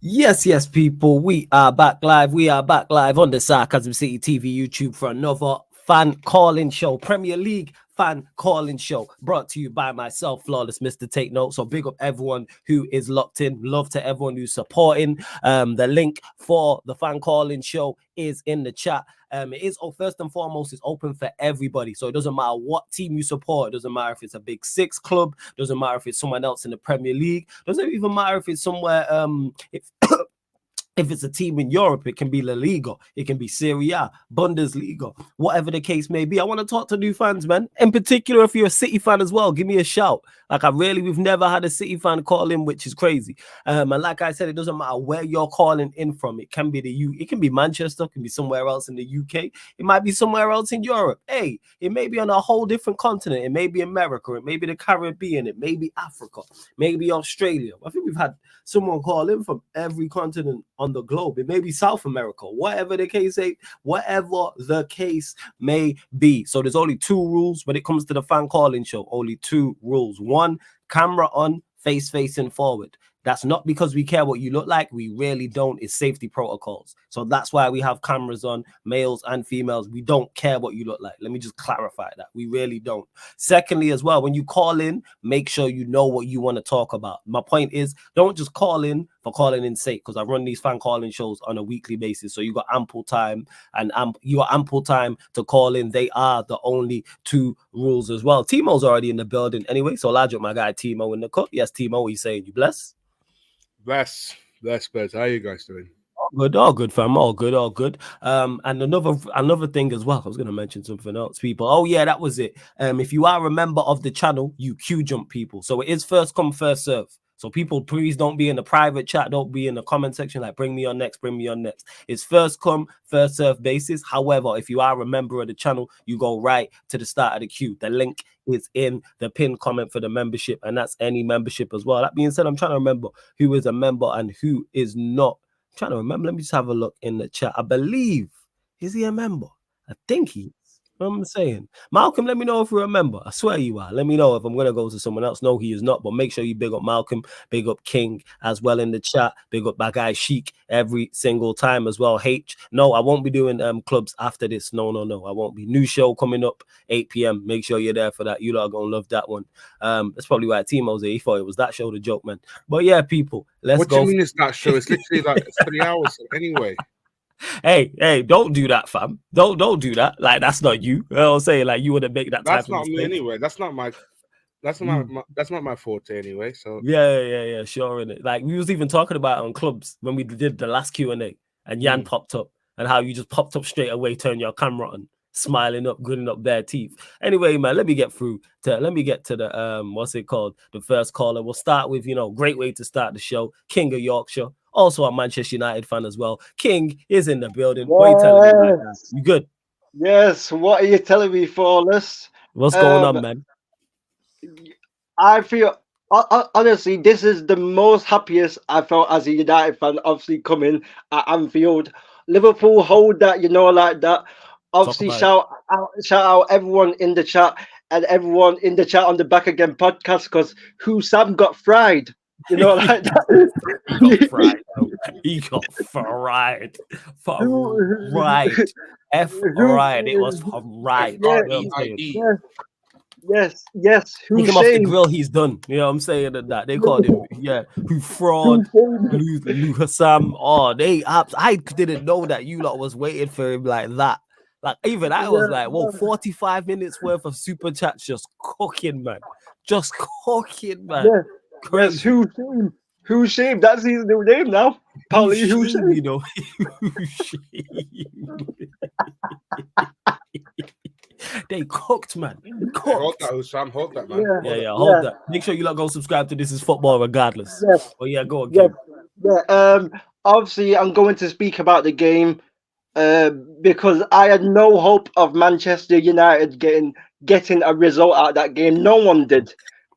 Yes, people. We are back live. We are back live on the Sarcasm City TV YouTube for another fan calling show. Premier League fan calling show brought to you by myself, Flawless Mr. Take Note. So big up everyone who is locked in. Love to everyone who's supporting. The link for the fan calling show is in the chat. It is first and foremost, it's open for everybody. So it doesn't matter what team you support. It doesn't matter if it's a Big Six club. Doesn't matter if it's someone else in the Premier League. Doesn't even matter if it's somewhere if it's a team in Europe, it can be La Liga, it can be Serie A, Bundesliga, whatever the case may be. I want to talk to new fans, man. In particular, if you're a City fan as well, give me a shout. We've never had a City fan call in, which is crazy. And like I said, it doesn't matter where you're calling in from. It can be it can be Manchester, it can be somewhere else in the UK. It might be somewhere else in Europe. Hey, it may be on a whole different continent. It may be America. It may be the Caribbean. It may be Africa. Maybe Australia. I think we've had someone call in from every continent on the globe. It may be South America, whatever the case may be. So there's only two rules when it comes to the fan calling show. Only two rules. One, camera on, face facing forward. That's not because we care what you look like. We really don't. It's safety protocols. So that's why we have cameras on, males and females. We don't care what you look like. Let me just clarify that. We really don't. Secondly, as well, when you call in, make sure you know what you want to talk about. My point is, don't just call in for calling in sake, because I run these fan calling shows on a weekly basis. So you got ample time to call in. They are the only two rules as well. Timo's already in the building anyway. So large up my guy Timo in the cut. Yes, Timo, what are you saying? You bless? Bless. How are you guys doing? All good, fam. All good. And another thing as well. I was gonna mention something else, people. Oh yeah, that was it. If you are a member of the channel, you queue jump people. So it is first come, first serve. So people, please don't be in the private chat. Don't be in the comment section like bring me on next. It's first come, first serve basis. However, if you are a member of the channel, you go right to the start of the queue. The link is in the pinned comment for the membership, and that's any membership as well. That being said, I'm trying to remember who is a member and who is not. I'm trying to remember. Let me just have a look in the chat. I believe, is he a member? I think he is. What I'm saying, Malcolm, let me know if you remember. I swear you are. Let me know if I'm gonna go to someone else. No, he is not. But make sure you big up Malcolm, big up King as well in the chat. Big up my guy Sheik every single time as well. H. No, I won't be doing clubs after this. No. I won't be. New show coming up 8 p.m. Make sure you're there for that. You lot are gonna love that one. That's probably why Timo's there. He thought it was that show, the joke, man. But yeah, people, let's go. What do you mean it's that show? It's literally like 3 hours anyway. Hey, don't do that, fam. Don't do that. Like, that's not you. You know what I'm saying? Like, you wouldn't make that type of mistake. That's not me anyway. That's not my forte anyway. So yeah, sure, innit? Like, we was even talking about it on clubs when we did the last Q&A, and Jan popped up, and how you just popped up straight away, turn your camera on, smiling up, grinning up bare teeth. Anyway, man, let me get to the what's it called? The first caller. We'll start with, great way to start the show, King of Yorkshire. Also a Manchester United fan as well. King is in the building. Yes. What are you telling me right now? You good? Yes. What are you telling me, Flawless? What's going on, man? I feel, honestly, this is the most happiest I felt as a United fan, obviously coming at Anfield. Liverpool hold that, like that. Obviously, shout out everyone in the chat and everyone in the chat on the Back Again podcast, because who Sam got fried. Like that. He got fried. Fried. F-fried. It was fried. Yes. Take him off the grill, he's done. You know what I'm saying? That they called him, who fraud, Lou Sam. Oh, I didn't know that you lot was waiting for him like that. Like, even I was like, 45 minutes worth of super chats just cooking, man. Just cooking, man. Yeah. Yes, who shamed? That's his new name now. Paulie, who shamed? They cooked, man. Hold that, Sam. Hold that, man. Yeah. Hold that. Make sure you lot go subscribe to This Is Football regardless. Yes. Oh yeah, go on. Yeah. Obviously, I'm going to speak about the game because I had no hope of Manchester United getting a result out of that game. No one did.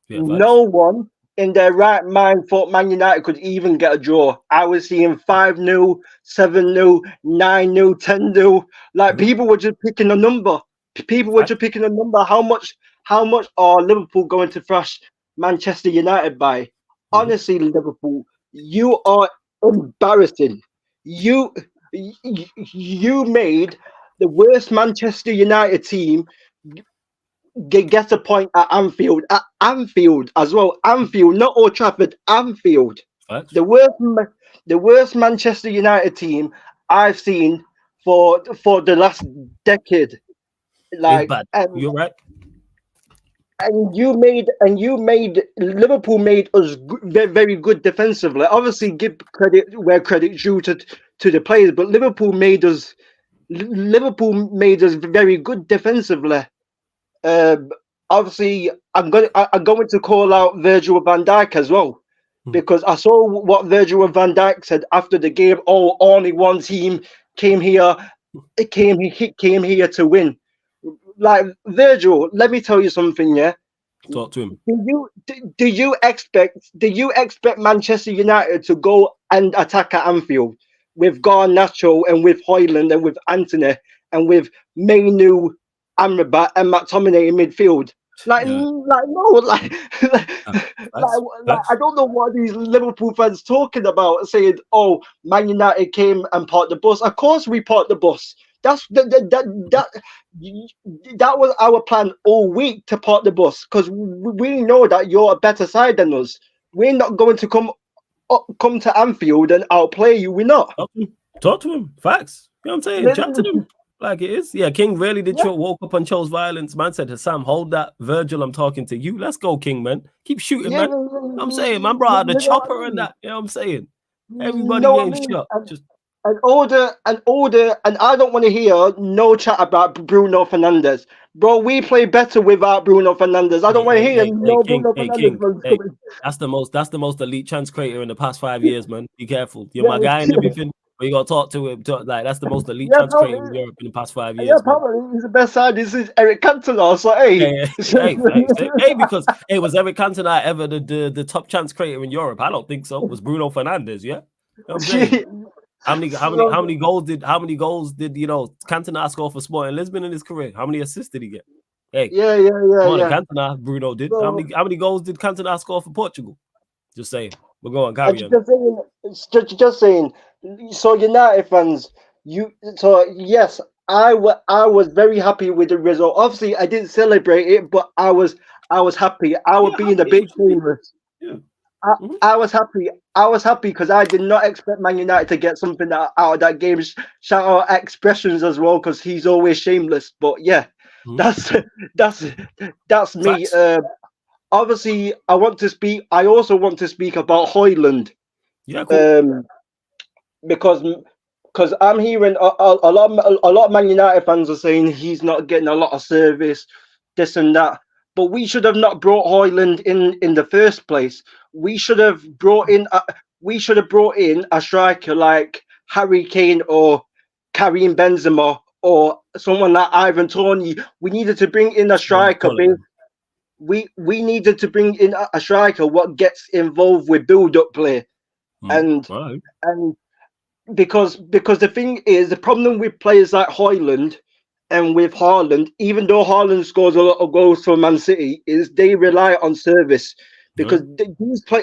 Yeah, no one in their right mind thought Man United could even get a draw. I was seeing 5-0, 7-0, 9-0, 10-0. Like, people were just picking a number. How much are Liverpool going to thrash Manchester United by? Honestly, Liverpool, you are embarrassing. You you made the worst Manchester United team get a point at Anfield. At Anfield as well. Anfield, not Old Trafford. Anfield. Facts. The worst Manchester United team I've seen for the last decade. It's Like bad. You're right. and you made Liverpool made us very good defensively. Obviously, give credit where credit's due to the players, but Liverpool made us very good defensively. Um, Obviously, I'm going to call out Virgil van Dijk as well, because I saw what Virgil van Dijk said after the game. Oh, only one team came here. He came here to win. Like Virgil, let me tell you something. Yeah, Talk to him. do you expect Manchester United to go and attack at Anfield with Garnacho and with Højlund and with Anthony and with Mainu, Amrabat and McTominay in midfield? Like, Yeah. like no, I don't know what these Liverpool fans talking about, saying, "Oh, Man United came and parked the bus." Of course, we parked the bus. That was our plan all week, to park the bus, because we know that you're a better side than us. We're not going to come to Anfield and outplay you. We're not. Talk to him. Facts. You know what I'm saying? Chat to them like it is. Yeah, King really did woke up and chose violence. Man said to Sam, hold that. Virgil, I'm talking to you. Let's go, King, man. Keep shooting, man. I'm saying, man, bro, the chopper and that. You know what I'm saying? Everybody getting shot. Just an order, and I don't want to hear no chat about Bruno Fernandes. Bro, we play better without Bruno Fernandes. I don't want to hear no King, Bruno Fernandes. King. That's the most elite chance creator in the past 5 years, man. Be careful. You're my guy and everything, but you gotta talk to him. Like that's the most elite chance creator in Europe in the past 5 years. Yeah, probably he's the best side. This is Eric Cantona. So hey, because was Eric Cantona ever the top chance creator in Europe? I don't think so. It was Bruno Fernandes? Yeah, you know what I'm saying. How many goals did Cantona score for Sporting Lisbon in his career? How many assists did he get? Hey, Cantona, Bruno did. So, how many goals did Cantona score for Portugal? Just saying. We're going carry on. Just saying. So United fans, yes, I was very happy with the result. Obviously, I didn't celebrate it, but I was happy. I was being a bit shameless. Yeah. I was happy. I was happy because I did not expect Man United to get something out of that game. Shout out Expressions as well, because he's always shameless. But yeah, that's me. Obviously, I also want to speak about Højlund. Yeah, cool. Because I'm hearing a lot of Man United fans are saying he's not getting a lot of service, this and that. But we should have not brought Højlund in the first place. We should have brought in a striker like Harry Kane or Karim Benzema or someone like Ivan Toney. We needed to bring in a striker. We needed to bring in a striker what gets involved with build-up play, and because the thing is, the problem with players like Højlund and with Haaland, even though Haaland scores a lot of goals for Man City, is they rely on service, because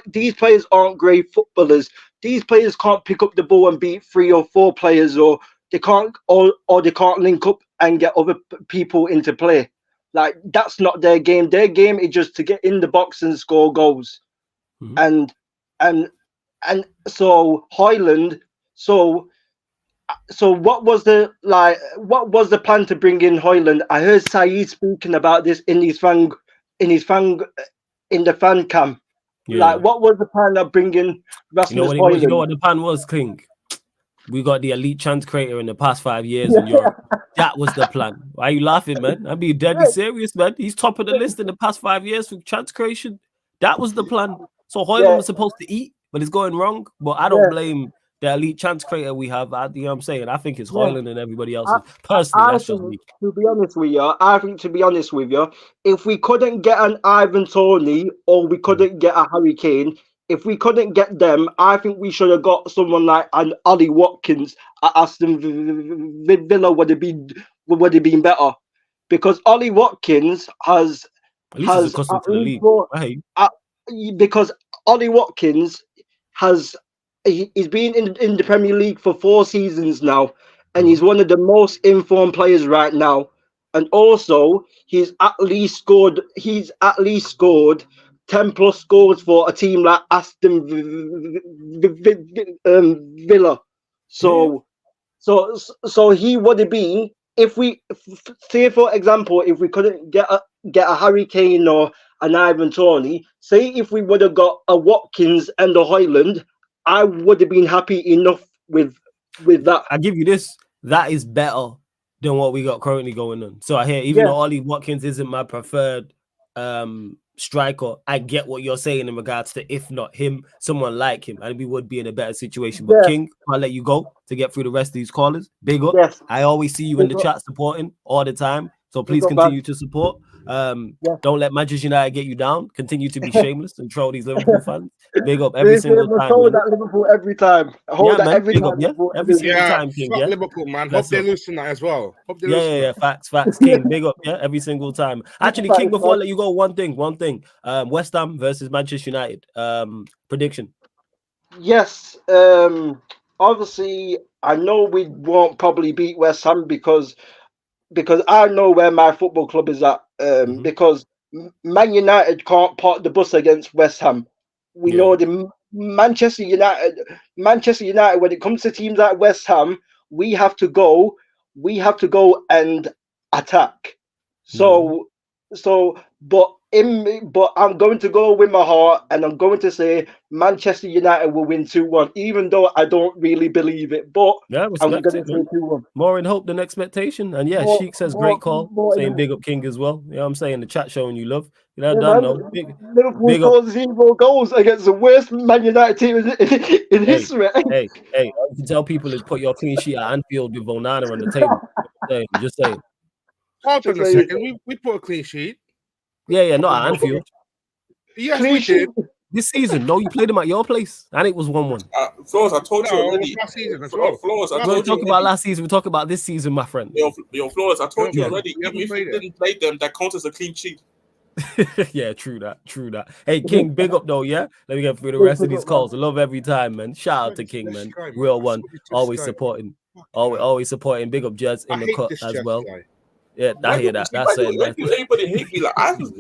these players aren't great footballers. These players can't pick up the ball and beat 3 or 4 players, or they can't link up and get other people into play. Like, that's not their game. Their game is just to get in the box and score goals. And so Højlund. So what was the plan to bring in Højlund? I heard Saeed speaking about this in the fan cam. Yeah. Like, what was the plan of bringing Rasmus Højlund? You know what the plan was, King? We got the elite chance creator in the past 5 years in Europe. That was the plan. Why are you laughing, man? I'm being deadly serious, man. He's top of the list in the past 5 years for chance creation. That was the plan. So Højlund was supposed to eat, but it's going wrong. But I don't blame the elite chance creator we have. You know what I'm saying? I think it's Højlund and everybody else. Personally, that's just me. To be honest with you, if we couldn't get an Ivan Toney or we couldn't get a Harry Kane, if we couldn't get them, I think we should have got someone like an Ollie Watkins at Aston Villa would have been better, because Ollie Watkins has because Ollie Watkins has he's been in the Premier League for 4 seasons now, and Mhm. he's one of the most informed players right now. And also, he's at least scored 10 plus goals for a team like Aston Villa. Yeah. So he would have been, if we say for example, if we couldn't get a Harry Kane or an Ivan Toney, say if we would have got a Watkins and a Hoyland, I would have been happy enough with that. I give you this. That is better than what we got currently going on. So I hear, even Yeah. though Ollie Watkins isn't my preferred striker, I get what you're saying in regards to, if not him, someone like him, and we would be in a better situation. But Yeah. King, I'll let you go to get through the rest of these callers. Big up. Yes. I always see you in the Big up. chat supporting all the time. So Big please up, continue man. to support. Yeah. Don't let Manchester United get you down. Continue to be shameless and troll these Liverpool fans. Big up every They say single must time, hold man. that Liverpool every time. Hold Yeah, that man. every Big time. up, yeah. Liverpool Every single Yeah, time, King, fuck yeah. Liverpool, man. Bless Hope they up. lose tonight as well. Hope they Yeah, lose yeah, yeah. tonight. Facts. King, big up, yeah, every single time. Actually, King, Thanks, before I man. let you go, one thing. West Ham versus Manchester United. Prediction. Yes. Obviously, I know we won't probably beat West Ham because I know where my football club is at. Mhm. Because Man United can't park the bus against West Ham. We Yeah. know the Manchester United. When it comes to teams like West Ham, we have to go. We have to go and attack. So, but I'm going to go with my heart, and I'm going to say Manchester United will win 2-1, even though I don't really believe it. But Yeah, I'm respect going it, to say man. 2-1. More in hope than expectation. And yeah, More, Sheik says more, great call. more Saying in big up King as well. You know what I'm saying? The chat showing you love. You know, Yeah, done man. no. Liverpool Big up. scored 0 goals against the worst Man United team in Hey, history. hey. You can tell people to put your clean sheet at Anfield with Onana on the table. Just saying. Hold Just on a saying. second. We put a clean sheet. Yeah, not at Anfield. Yes, Clean we sheet. did. This season, no, you played them at your place, and it was 1-1. Flores, I told you No, it already. was last season as well. Flores, I Last We told don't you talk about already. last season. We talk about this season, my friend. Yo, Flores, I told you Yeah. already. We haven't Even if we played it. didn't play them, that counts as a clean sheet. Yeah, true that. Hey, King, big up though, yeah? Let me get through the rest of these calls. I love every time, man. Shout out to King, man. Real one. Always supporting. Always supporting. Big up Jez in I the hate cut this as chess well. guy. Yeah, I hear that. That's it. Why do everybody hate me? Like I was,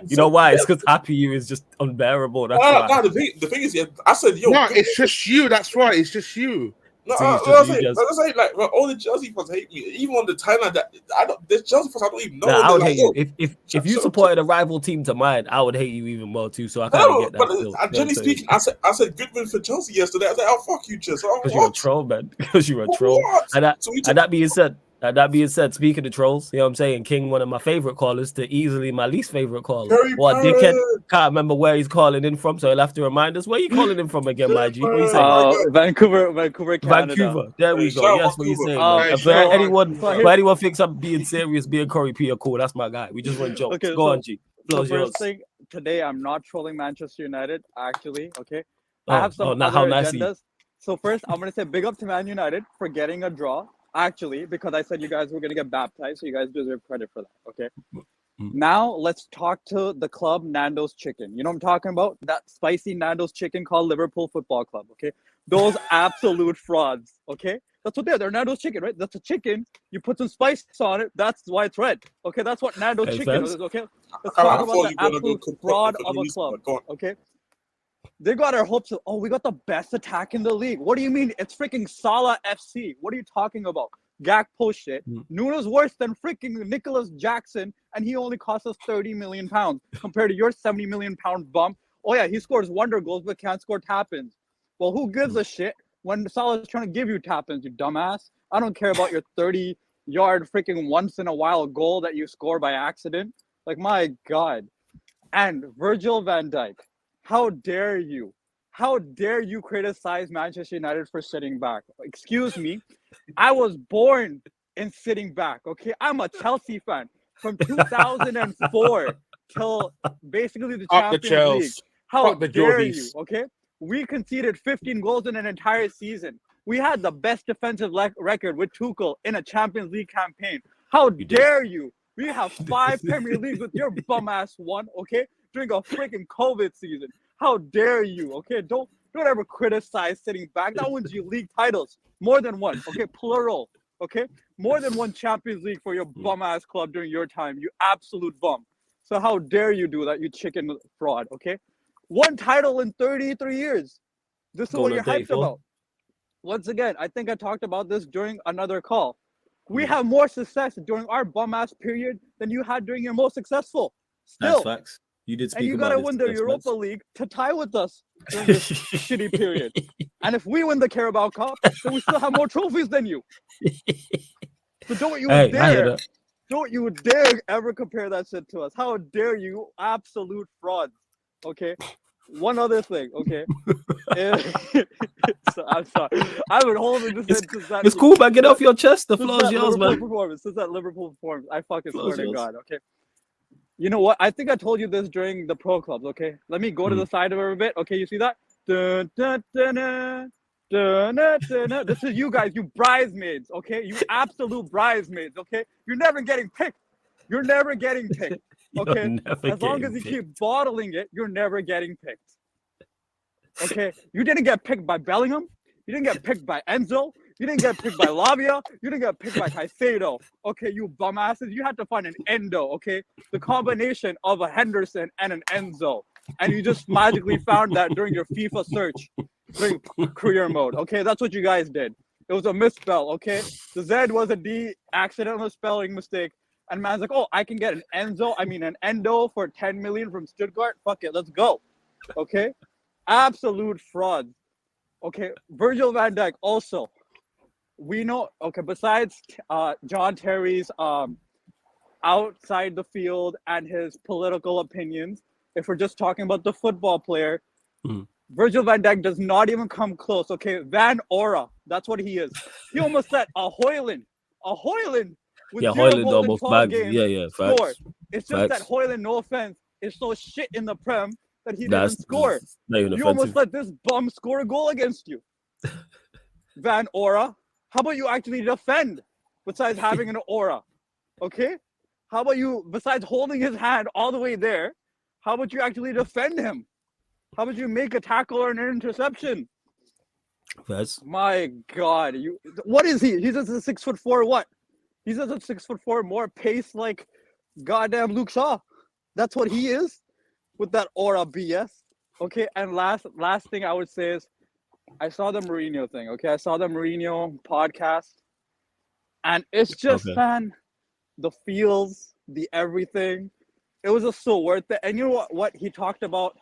You know why? It's because happy you is just unbearable. That's why. no, the thing is, yeah, I said, yo, No, it's just you. That's right. It's just you. No, See, it's I just was you, saying, like, well, all the Chelsea fans hate me. Even on the timeline that I don't, there's Chelsea fans I don't even know. Nah, And I they're would like, hate you. yo, If you supported a rival team to mine, I would hate you even more too. So I kind of no, get that. but Still. generally speaking, I said good win for Chelsea yesterday. I was like, oh fuck you, Chelsea. Because you're a troll, man. Because you're a troll. What? And that being said, speaking of trolls, you know what I'm saying? King, one of my favorite callers, to easily my least favorite caller. Gary What a dickhead. Parrott. Can't remember where he's calling in from, so he'll have to remind us. Where are you calling in from again, my G? What are you saying? Vancouver, Canada. Vancouver. There we go. Shout out Yes, what you Vancouver. saying, man. Hey, And shout out anyone Vancouver. thinks I'm being serious, being Curry P, cool. That's my guy. We just run jokes. Okay, Go so on, G. the Flow's yours. first thing today, I'm not trolling Manchester United. Actually, okay, I have some now how other nice he. agendas. So first, I'm gonna say big up to Man United for getting a draw. Actually, because I said you guys were gonna get baptized, so you guys deserve credit for that. Okay. Now let's talk to the club Nando's Chicken. You know what I'm talking about? That spicy Nando's Chicken called Liverpool Football Club. Okay, those absolute frauds. Okay, that's what they are. They're Nando's Chicken, right? That's a chicken. You put some spice on it. That's why it's red. Okay, that's what Nando's Chicken is. Okay, let's talk about the absolute fraud of a club. Okay. They got our hopes of, we got the best attack in the league. What do you mean? It's freaking Salah FC. What are you talking about? Gakpo shit. Nuno's worse than freaking Nicholas Jackson, and he only cost us 30 million pounds compared to your 70 million pound bump. Oh yeah, he scores wonder goals but can't score tap-ins. Well, who gives a shit when Salah's trying to give you tap-ins, you dumbass? I don't care about your 30-yard freaking once-in-a-while goal that you score by accident. Like, my God. And Virgil van Dijk. How dare you? How dare you criticize Manchester United for sitting back? Excuse me. I was born in sitting back, okay? I'm a Chelsea fan from 2004 till basically the Champions League. How dare you, okay? We conceded 15 goals in an entire season. We had the best defensive record with Tuchel in a Champions League campaign. How dare you? We have 5 Premier Leagues with your bum ass one, okay? During a freaking COVID season. How dare you, okay? Don't Don't ever criticize sitting back. That wins you league titles. More than one. Okay, plural. Okay, more than one Champions League for your bum ass club during your time. You absolute bum. So how dare you do that? You chicken fraud. Okay, one title in 33 years. This is what you're hyped about. Once again, I think I talked about this during another call. We have more success during our bum ass period than you had during your most successful. Still, that's facts. You did speak and you about gotta win the Europa League to tie with us during this shitty period. And if we win the Carabao Cup, then we still have more trophies than you. So don't you dare ever compare that shit to us. How dare you, absolute frauds. Okay. One other thing, okay. So, I'm sorry. I've been holding this in since that. It's cool, man. Get off your chest. The floor's yours, man. Since that Liverpool performance, I fucking swear to God, okay. You know what? I think I told you this during the pro clubs, okay? Let me go to the side of it a bit. Okay, you see that? Dun, dun, dun, dun, dun, dun, dun, dun. This is you guys, you bridesmaids, okay? You absolute bridesmaids, okay? You're never getting picked. You're never getting picked, okay? As long as you keep bottling it, you're never getting picked. Okay? You didn't get picked by Bellingham. You didn't get picked by Enzo. You didn't get picked by Lavia. You didn't get picked by Caicedo. Okay, you bum asses. You had to find an Endo, okay? The combination of a Henderson and an Enzo. And you just magically found that during your FIFA search, during career mode, okay? That's what you guys did. It was a misspell, okay? The Z was a D, accidental spelling mistake. And man's like, oh, I can get an Endo for 10 million from Stuttgart. Fuck it, let's go, okay? Absolute fraud. Okay, Virgil van Dijk also. We know, okay, besides John Terry's outside the field and his political opinions, if we're just talking about the football player, Virgil van Dijk does not even come close, okay? Van Aura, that's what he is. He almost let a Hoyland with Hoyland almost bagged. Yeah, score. Facts. It's just that Hoyland, no offense, is so shit in the Prem that he doesn't score. You almost let this bum score a goal against you. Van Aura. How about you actually defend besides having an aura? Okay? How about you, besides holding his hand all the way there, how about you actually defend him? How about you make a tackle or an interception? Yes. My God. What is he? He's just a 6'4" what? He's just a 6'4" more pace like goddamn Luke Shaw. That's what he is with that aura BS. Okay, and last thing I would say is I saw the Mourinho thing, okay? I saw the Mourinho podcast. And it's just, man, the feels, the everything. It was just so worth it. And you know what he talked about?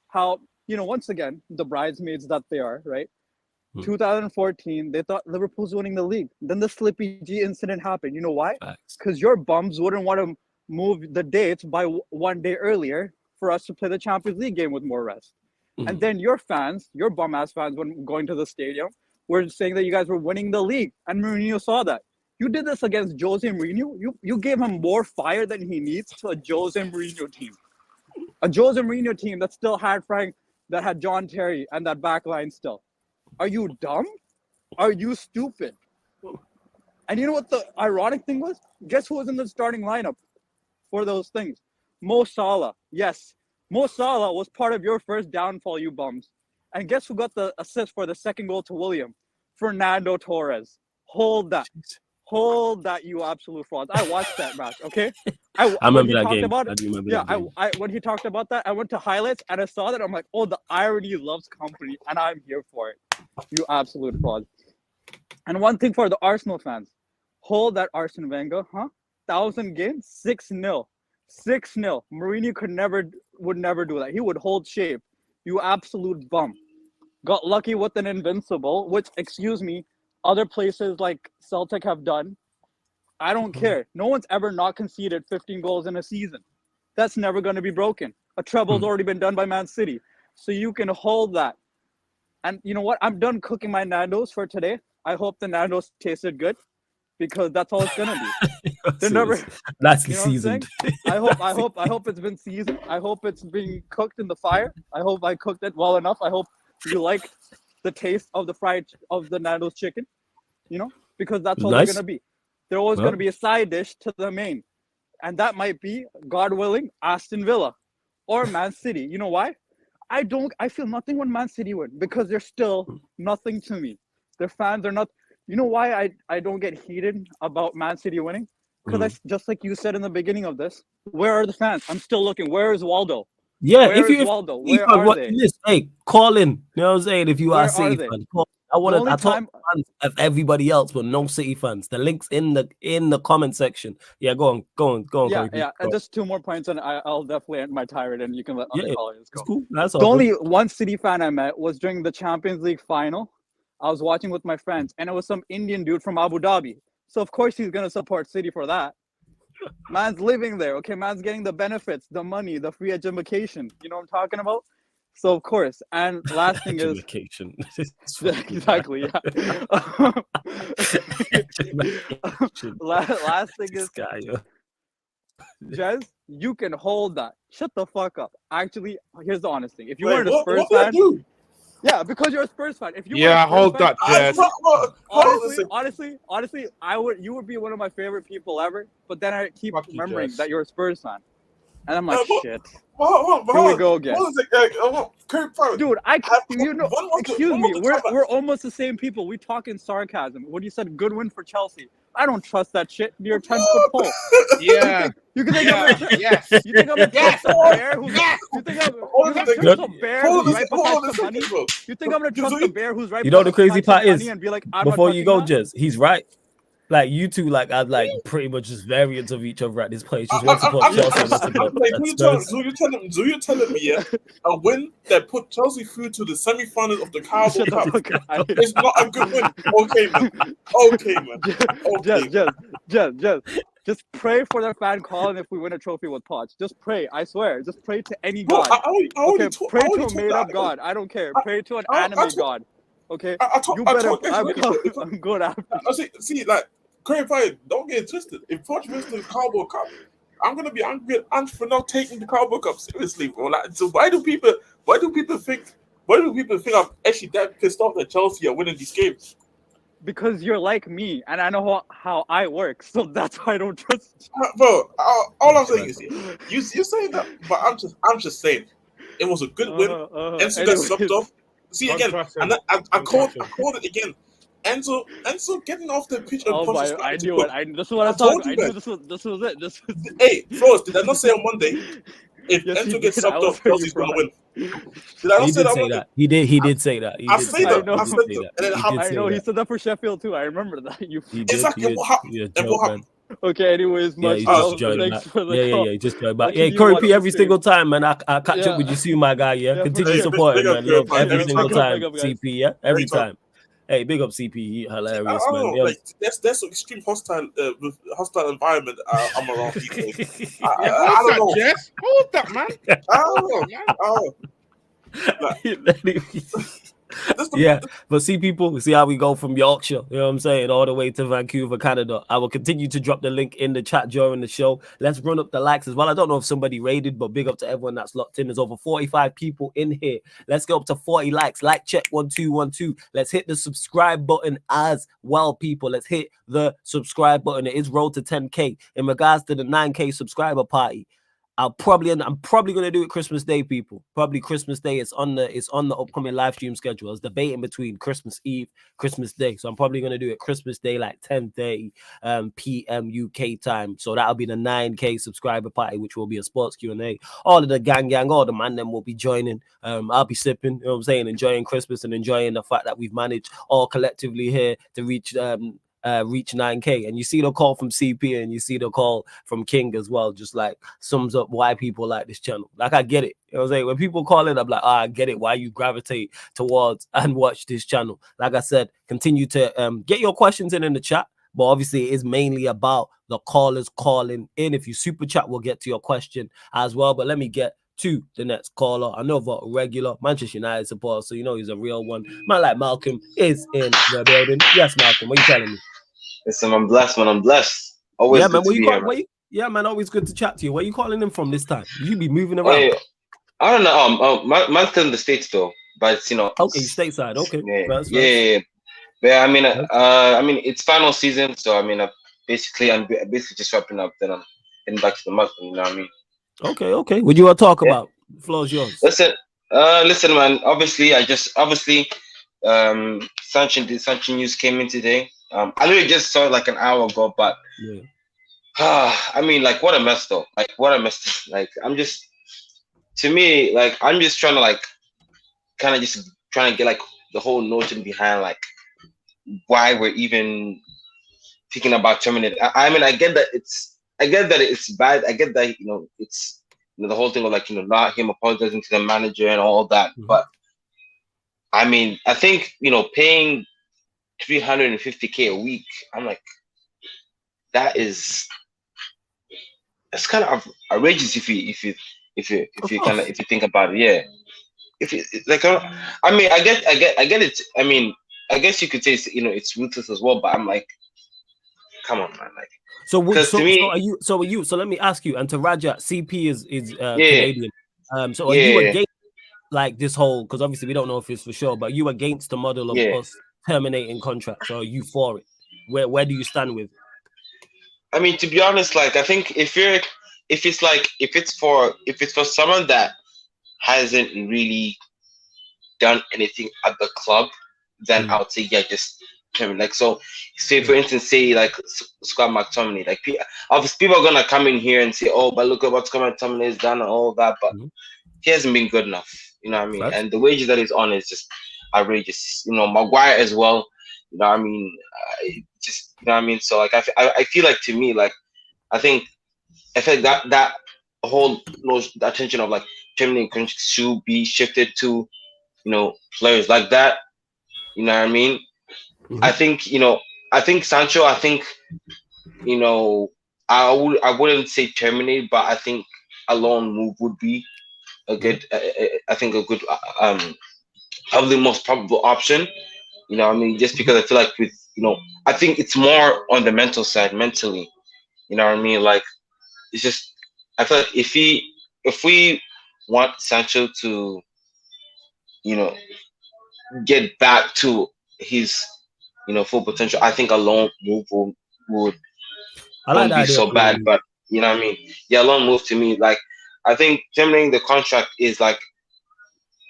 How, once again, the bridesmaids that they are, right? 2014, they thought Liverpool's winning the league. Then the Slippy G incident happened. You know why? Because your bums wouldn't want to move the dates by one day earlier for us to play the Champions League game with more rest. And then your fans, your bum-ass fans, when going to the stadium, were saying that you guys were winning the league. And Mourinho saw that. You did this against Jose Mourinho. You gave him more fire than he needs to a Jose Mourinho team. A Jose Mourinho team that still had Frank, that had John Terry, and that back line still. Are you dumb? Are you stupid? And you know what the ironic thing was? Guess who was in the starting lineup for those things? Mo Salah. Yes. Mo Salah was part of your first downfall, you bums. And guess who got the assist for the second goal to William? Fernando Torres. Hold that. Hold that, you absolute frauds. I watched that match, okay? I remember that game. I do remember that game. When he talked about that, I went to highlights and I saw that. I'm like, oh, the irony loves company, and I'm here for it. You absolute fraud. And one thing for the Arsenal fans. Hold that, Arsene Wenger, 1,000 games, 6-0. 6-0. Mourinho would never do that. He would hold shape. You absolute bum. Got lucky with an invincible, which, excuse me, other places like Celtic have done. I don't care. No one's ever not conceded 15 goals in a season. That's never going to be broken. A treble's already been done by Man City. So you can hold that. And you know what? I'm done cooking my Nando's for today. I hope the Nando's tasted good, because that's all it's gonna be. They're never nicely seasoned. I hope it's been seasoned. I hope it's being cooked in the fire. I hope I cooked it well enough. I hope you like the taste of the Nando's chicken. Because that's all they're gonna be. They're always gonna be a side dish to the main, and that might be, God willing, Aston Villa or Man City. You know why? I feel nothing when Man City win because they're still nothing to me. Their fans are not. You know why I don't get heated about Man City winning? Because just like you said in the beginning of this, where are the fans? I'm still looking. Where is Waldo? Yeah, Where is Waldo? Where are they? Hey, call in. You know what I'm saying? If you are Where a are City they? fan, call. The I only talk time- fans of everybody else, but no City fans. The links in the comment section. Yeah, go on. Yeah, Kobe. yeah. And just 2 more points, and I'll definitely end my tirade, and you can let other callers go. It's cool. That's all. The only one City fan I met was during the Champions League final. I was watching with my friends, and it was some Indian dude from Abu Dhabi. So of course he's gonna support City for that. Man's living there, okay? Man's getting the benefits, the money, the free education. You know what I'm talking about? So of course. And last thing is education. exactly, yeah. Last thing is, Jez, you can hold that. Shut the fuck up. Actually, here's the honest thing. If you weren't a Spurs fan, yeah, because you're a Spurs fan. If you were a Spurs hold fan, that, Jez. honestly, you would be one of my favorite people ever. But then I keep Fuck you, remembering Jez. that you're a Spurs fan, and I'm like, shit. Here we go again. Dude, excuse me, we're almost the same people. We talk in sarcasm. When you said good win for Chelsea, I don't trust that shit. You're a 10-foot pole. Yeah. You think I'm gonna trust a bear who's you think I'm gonna trust a bear who's right beside the money? You think I'm gonna trust a bear who's right? You know the crazy part is, and be like, before you go, Jez, he's right. Like you two, like are like pretty much just variants of each other at this place. Just one support Chelsea, one support Spurs. So you're telling me, yeah, a win that put Chelsea through to the semi-finals of the Carabao Cup is not a good win. Okay, man. Just pray for their fan calling if we win a trophy with Poch. Just pray. I swear. Just pray to any god. Pray to a made-up god. I don't care. Pray to an anime god. Okay, I'm good after. See, like, Craig Fire, don't get it twisted. If Poch wins the Carabao Cup, I'm gonna be angry at Ange for not taking the Carabao Cup seriously, bro. Like, so why do people think I'm actually that pissed off that Chelsea are winning these games? Because you're like me, and I know how I work, so that's why I don't trust you. Bro, all I'm saying is, you're saying that, but I'm just saying, it was a good win. Enzo got subbed off. See again, and I called it again. Enzo getting off the pitch and punching. I knew it. This is what I thought. I knew this was it. Hey, Flores, did I not say on Monday? If Enzo gets subbed off, Chelsea's gonna win. Did I not say that? He did say that. I said that. I know he said that for Sheffield too. I remember that. Exactly what happened. Okay, anyways, much love. Thanks for the call. Yeah, just join back. Yeah, Corey P every single time, man. I'll catch up with you soon, my guy. Yeah, continue supporting, man. Love every single time. CP, yeah, every time. Hey, big up CP, hilarious, man. Like, that's an extreme hostile environment I'm around these days. I don't know. Jess? Hold that, man. Yeah, but see how we go from Yorkshire, you know what I'm saying, all the way to Vancouver, Canada. I will continue to drop the link in the chat during the show. Let's run up the likes as well. I don't know if somebody raided, but big up to everyone that's locked in. There's over 45 people in here. Let's go up to 40 likes. Like check 1212. Let's hit the subscribe button as well, people. Let's hit the subscribe button. It is road to 10k. In regards to the 9k subscriber party, I'm probably gonna do it Christmas Day, people. Probably Christmas Day. It's on the upcoming live stream schedule. I was debating between Christmas Eve, Christmas Day. So I'm probably gonna do it Christmas Day, like 10:30 p.m. UK time. So that'll be the 9k subscriber party, which will be a sports Q&A. All of the gang, all the man them will be joining. I'll be sipping, you know what I'm saying, enjoying Christmas and enjoying the fact that we've managed all collectively here to reach 9k. And you see the call from CP and you see the call from King as well, just like sums up why people like this channel. Like, I get it, you know what I'm saying? When people call in, I'm like, I get it, why you gravitate towards and watch this channel. Like I said, continue to get your questions in the chat, but obviously it is mainly about the callers calling in. If you super chat, we'll get to your question as well. But let me get to the next caller. Another regular Manchester United supporter, so you know he's a real one. Man like Malcolm is in the building. Yes, Malcolm, what are you telling me? Listen, I'm blessed, man. I'm blessed. Always yeah, man. Yeah, man. Always good to chat to you. Where you calling him from this time? You be moving around. Hey, I don't know. Man's still in the States though, but it's, you know. Okay, stateside. Okay. Yeah. But I mean, it's final season, so I mean, I'm basically just wrapping up. Then I'm heading back to the Muslim. You know what I mean? Okay. What you want to talk about? The floor is yours. Listen, Listen, man. Obviously, Sancho news came in today. I literally just saw it like an hour ago, but Yeah. I mean, like, what a mess, though. Like, what a mess. Like, to me, like, I'm just trying to like, kind of just trying to get like the whole notion behind like why we're even thinking about terminating. I mean, I get that it's bad. I get that it's the whole thing of like not him apologizing to the manager and all that. Mhm. But I mean, I think paying 350K a week. I'm like, that's kind of outrageous Of if course. you think about it. Yeah, if you like, I mean, I get it. I mean, I guess you could say it's ruthless as well. But I'm like, come on, man, like. So Because to me, so let me ask you, and to Raja, CP is yeah, Canadian. So are you yeah, against like this whole, because obviously we don't know if it's for sure, but you against the model of yeah. us terminating contracts, or are you for it? Where do you stand with it? I mean, to be honest, like I think if it's for someone that hasn't really done anything at the club, then I would say yeah, just terminate. Like so, say for instance, say like Scott McTominay, like obviously people are gonna come in here and say, oh, but look at what Scott McTominay has done and all that, but Mhm. he hasn't been good enough. You know what I mean? Facts. And the wages that he's on is just outrageous. Maguire as well. You know what I mean? Just you know what I mean. So like I feel like to me like I feel like that whole the attention of like terminating contracts should be shifted to players like that. You know what I mean? I Mhm. think I think Sancho. I think you know I wouldn't say terminate, but I think a loan move would be a Yeah. good. I think a good probably the most probable option. You know, what I mean, just because I feel like with I think it's more on the mental side, mentally. You know what I mean? Like it's just I feel like if we want Sancho to you know get back to his full potential, I think a loan move would I like won't the be idea of so a loan bad. move. But you know what I mean? Yeah, loan move to me like I think terminating the contract is like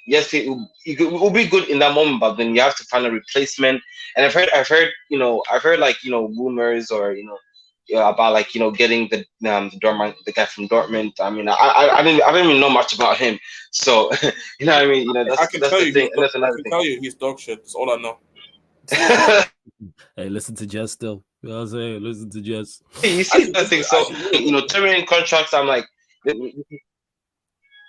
yes, it will be good in that moment, but then you have to find a replacement. And I've heard like rumors or about like getting the guy from Dortmund. I mean, I didn't even know much about him, so you know what I mean. I That's can tell the you thing, and that's I another can thing. tell you he's dog shit. That's all I know. Hey, listen to Jess still. You know what I'm saying? Listen to Jess. You see Actually, the thing, so terminating contracts. I'm like,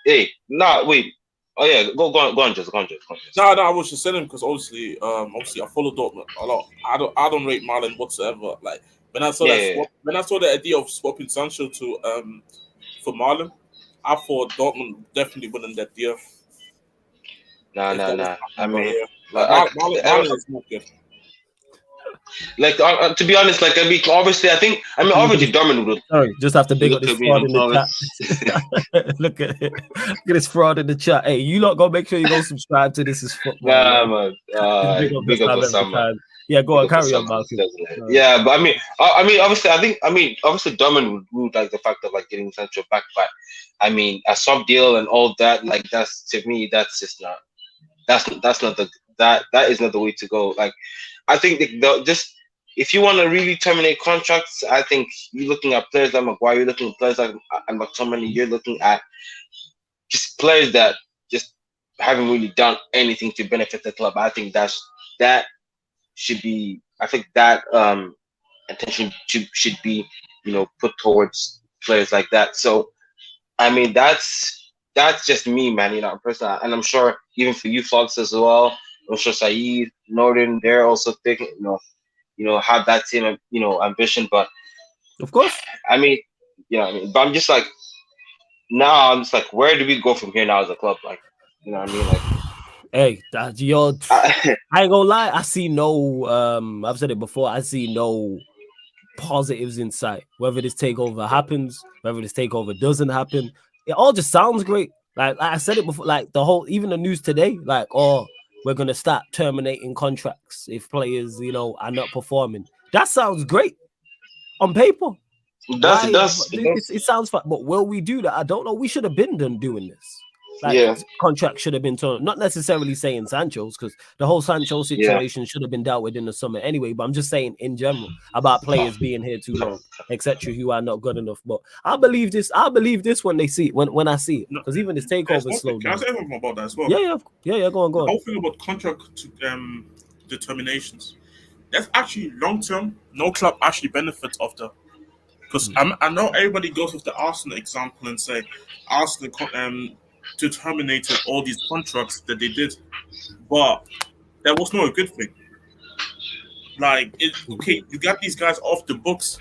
hey, nah, wait. Oh yeah, go on, just go on, just. No, I was just saying because obviously I follow Dortmund a lot. I don't rate Marlon whatsoever. Like Yeah. when I saw the idea of swapping Sancho to for Marlon, I thought Dortmund definitely winning that deal if that was Nah. I happening. But mean, yeah, like I, Marlon is not good. like to be honest, like I mean, obviously, obviously, Dortmund would Sorry, just have to big up look this at me and fraud I'm in the sorry. chat. Look at it. Look at this fraud in the chat. Hey, you lot go make sure you go subscribe to This Is Football. Nah, Yeah. man. Big up Big up Osama every Osama. time. Yeah, go Big on, up carry on, Osama. Malcolm. Yeah, but I mean, obviously, obviously, Dortmund would like the fact of like getting Sancho back, but I mean, a swap deal and all that, like that's to me, that's just not. That's not that is not the way to go. Like, I think just if you want to really terminate contracts, I think you're looking at players like Maguire, you're looking at players like and McTominay, you're looking at just players that just haven't really done anything to benefit the club. I think that should be. I think that attention should be put towards players like that. So I mean that's just me, man. Personally, and I'm sure even for you folks as well. I'm sure Saeed, Norton, they're also thinking, have that same ambition. But Of course. I mean, but I'm just like now. I'm just like, where do we go from here now as a club? Like, you know what I mean? Like, Hey, that yo, I ain't gonna lie. I see no. I've said it before. I see no positives in sight. Whether this takeover happens, whether this takeover doesn't happen, it all just sounds great. Like I said it before. Like the whole, even the news today. Like, oh, we're gonna start terminating contracts if players, are not performing. That sounds great on paper. it does, Why? it does, it does. It sounds fun, but will we do that? I don't know. We should have been done doing this. Like contract should have been told. Not necessarily saying Sancho's, because the whole Sancho situation should have been dealt with in the summer anyway. But I'm just saying in general about players being here too long, etc., who are not good enough. But I believe this when they see it, when I see it, because even this takeover slowed Can I down. say anything about that as well? Yeah. Go on. The whole thing about contract determinations. That's actually long term. No club actually benefits of that. Because I know everybody goes with the Arsenal example and say Arsenal terminated all these contracts that they did, but that was not a good thing. Like, okay, you got these guys off the books.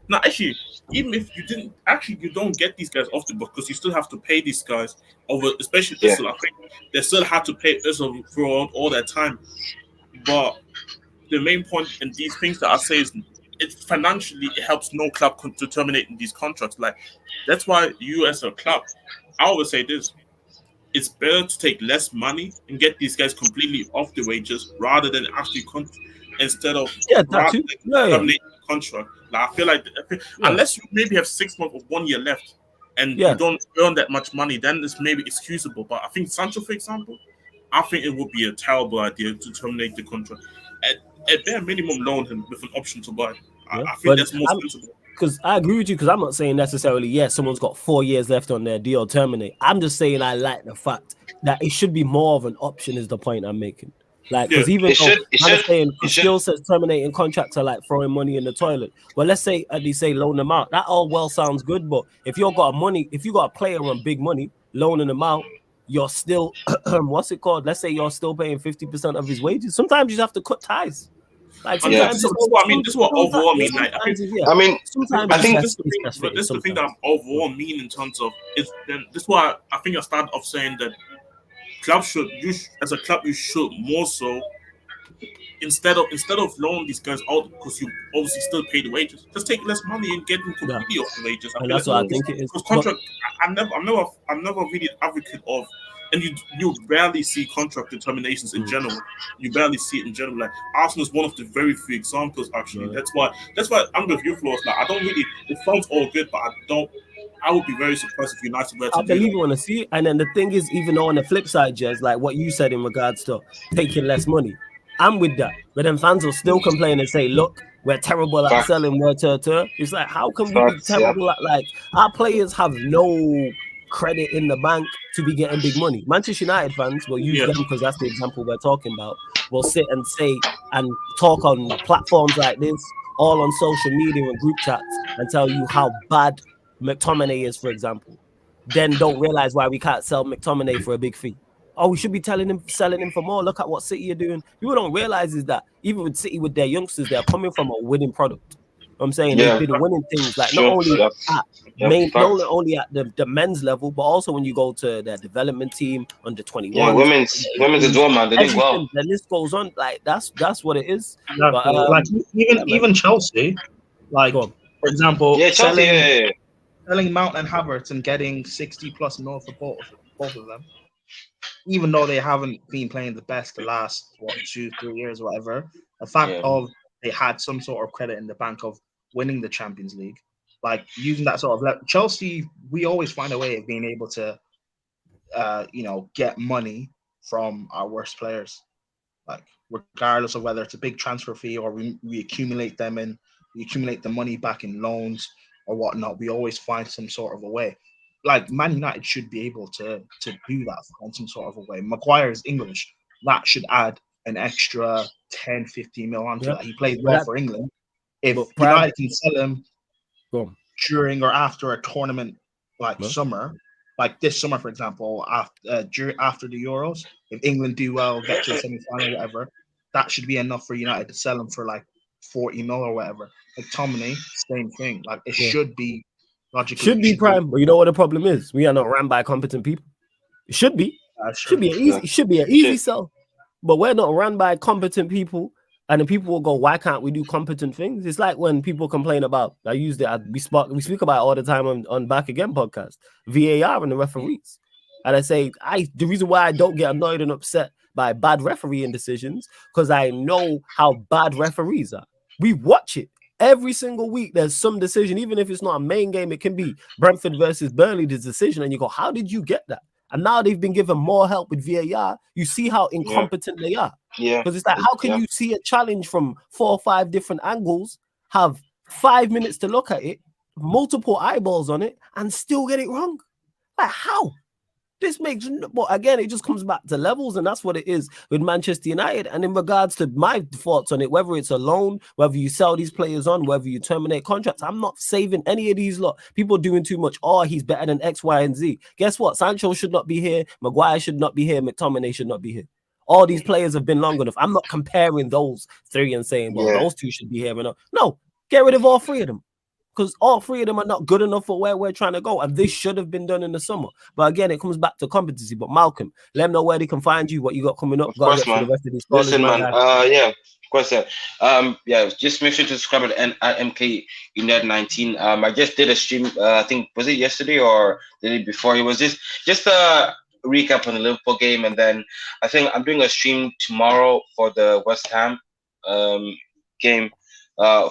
Now, actually, even if you didn't, actually, you don't get these guys off the book because you still have to pay these guys over, especially Ursula. I think they still had to pay Ursula throughout all that time. But the main point in these things that I say is it financially it helps no club to terminate these contracts. Like that's why you as a club, I always say this: it's better to take less money and get these guys completely off the wages rather than actually instead of terminating the contract. Like, I feel like unless you maybe have 6 months or 1 year left and you don't earn that much money, then it's maybe excusable. But I think Sancho, for example, I think it would be a terrible idea to terminate the contract. At bare minimum, loan him with an option to buy. I think that's more sensible. Because I agree with you, because I'm not saying necessarily, someone's got 4 years left on their deal, terminate. I'm just saying I like the fact that it should be more of an option is the point I'm making. Like, because even though I'm saying skill sets terminating contracts are like throwing money in the toilet. Well, let's say they say loan them out. That all well sounds good, but if you got a player on big money, loaning them out, you're still what's it called? Let's say you're still paying 50% of his wages. Sometimes you have to cut ties. Like sometimes this is what I mean. This is what overall mean. Like sometimes I think this is the thing that I'm overall mean in terms of is. Then this is why I think I started off saying that clubs should as a club you should more so instead of loaning these guys out because you obviously still pay the wages. Just take less money and get them completely off the wages. And that's what I think it is. Because contract, I'm never really an advocate of. And you barely see contract determinations in general. You barely see it in general. Like Arsenal is one of the very few examples. Actually, that's why I'm with you, Flores. Like I don't really. It sounds all good, but I don't. I would be very surprised if United were to I believe you want to see it. And then the thing is, even though on the flip side, Jez, like what you said in regards to taking less money, I'm with that. But then fans will still complain and say, look, we're terrible at selling. It's like, how can we be terrible at, like, our players have no credit in the bank to be getting big money. Manchester United fans will use them because that's the example we're talking about. Will sit and say and talk on platforms like this, all on social media and group chats, and tell you how bad McTominay is, for example. Then don't realize why we can't sell McTominay for a big fee. Oh, we should be selling him for more. Look at what City are doing. People don't realize is that even with City, with their youngsters, they're coming from a winning product. I'm saying they've been winning things like not only at the men's level, but also when you go to their development team under 21. Yeah, women's as well, man. They did well. The list goes on. Like that's what it is. Exactly. But, like even Chelsea, like for example, selling Mount and Havertz and getting 60+ mil for both of them, even though they haven't been playing the best the last 2-3 years or whatever. The fact of they had some sort of credit in the bank of winning the Champions League, like using that sort of Chelsea, we always find a way of being able to, get money from our worst players, like regardless of whether it's a big transfer fee or we accumulate them and we accumulate the money back in loans or whatnot. We always find some sort of a way. Like Man United should be able to do that in some sort of a way. Maguire is English. That should add an extra 10-15 mil onto that. He played well for England. If United can sell him during or after a tournament like summer, like this summer, for example, after the Euros, if England do well, get to the semi-final, whatever, that should be enough for United to sell him for like 40 mil or whatever. Like Tomine, same thing. Like it should be logically. Should be prime. But you know what the problem is? We are not run by competent people. It should be. Should be an easy sell. But we're not run by competent people. And then people will go, why can't we do competent things? It's like when people complain about, we speak about it all the time on Back Again podcast, VAR and the referees. And I say, the reason why I don't get annoyed and upset by bad refereeing decisions, because I know how bad referees are. We watch it. Every single week, there's some decision, even if it's not a main game, it can be Brentford versus Burnley, this decision, and you go, how did you get that? and now they've been given more help with VAR. You see how incompetent they are. Yeah. Because it's like, how can you see a challenge from 4 or 5 different angles, have 5 minutes to look at it, multiple eyeballs on it, and still get it wrong? Like, how? This makes, but again, it just comes back to levels, and that's what it is with Manchester United. And in regards to my thoughts on it, whether it's a loan, whether you sell these players on, whether you terminate contracts, I'm not saving any of these lot. People doing too much. Oh, he's better than X, Y, and Z. Guess what? Sancho should not be here. Maguire should not be here. McTominay should not be here. All these players have been long enough. I'm not comparing those 3 and saying, well, those 2 should be here. No, get rid of all 3 of them. Because all 3 of them are not good enough for where we're trying to go. And this should have been done in the summer. But again, it comes back to competency. But Malcolm, let them know where they can find you, what you got coming up. Of course, man. The rest of these Listen, man. Yeah, of course. Yeah. Just make sure to subscribe at MK United 19. I just did a stream. I think, was it yesterday or the day before? It was just a recap on the Liverpool game, and then I think I'm doing a stream tomorrow for the West Ham game.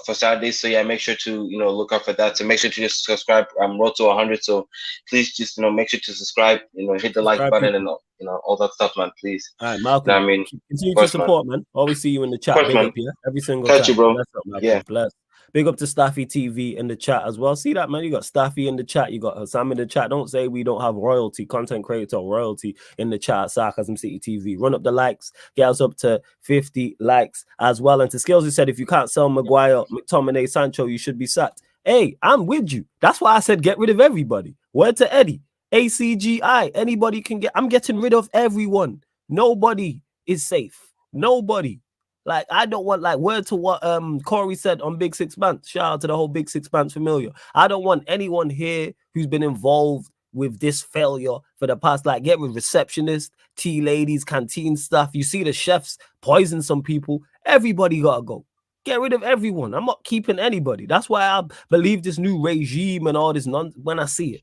For Saturday, so yeah, make sure to look out for that. So make sure to just subscribe. I'm road to 100, so please just make sure to subscribe. Hit the like button and all that stuff, man. Please. All right, Malcolm. I mean, continue to support, man. Always see you in the chat. Big up, yeah. Every single catch time. you, bro. Bless up, Malcolm. Yeah. Bless. Big up to Staffy TV in the chat as well. See that, man? You got Staffy in the chat. You got Sam in the chat. Don't say we don't have royalty, content creator royalty in the chat. Sarcasm City TV. Run up the likes. Get us up to 50 likes as well. And to Skills, who said, if you can't sell Maguire, McTominay, Sancho, you should be sacked. Hey, I'm with you. That's why I said get rid of everybody. Word to Eddie. ACGI. Anybody can get. I'm getting rid of everyone. Nobody is safe. Nobody. Like, I don't want, like, word to what Corey said on Big Six Bands. Shout out to the whole Big Six Bands familiar. I don't want anyone here who's been involved with this failure for the past, like, get with receptionists, tea ladies, canteen stuff. You see the chefs poison some people. Everybody gotta go. Get rid of everyone. I'm not keeping anybody. That's why I believe this new regime and all this nonsense when I see it.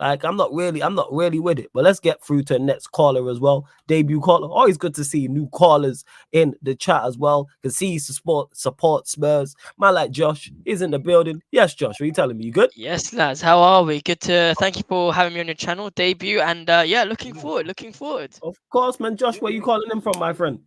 Like, I'm not really with it. But let's get through to the next caller as well. Debut caller. Always good to see new callers in the chat as well. Can see you support Spurs. Man like Josh is in the building. Yes, Josh, what are you telling me? You good? Yes, lads. How are we? Good to thank you for having me on your channel, Debut. And yeah, looking forward. Of course, man. Josh, where you calling him from, my friend?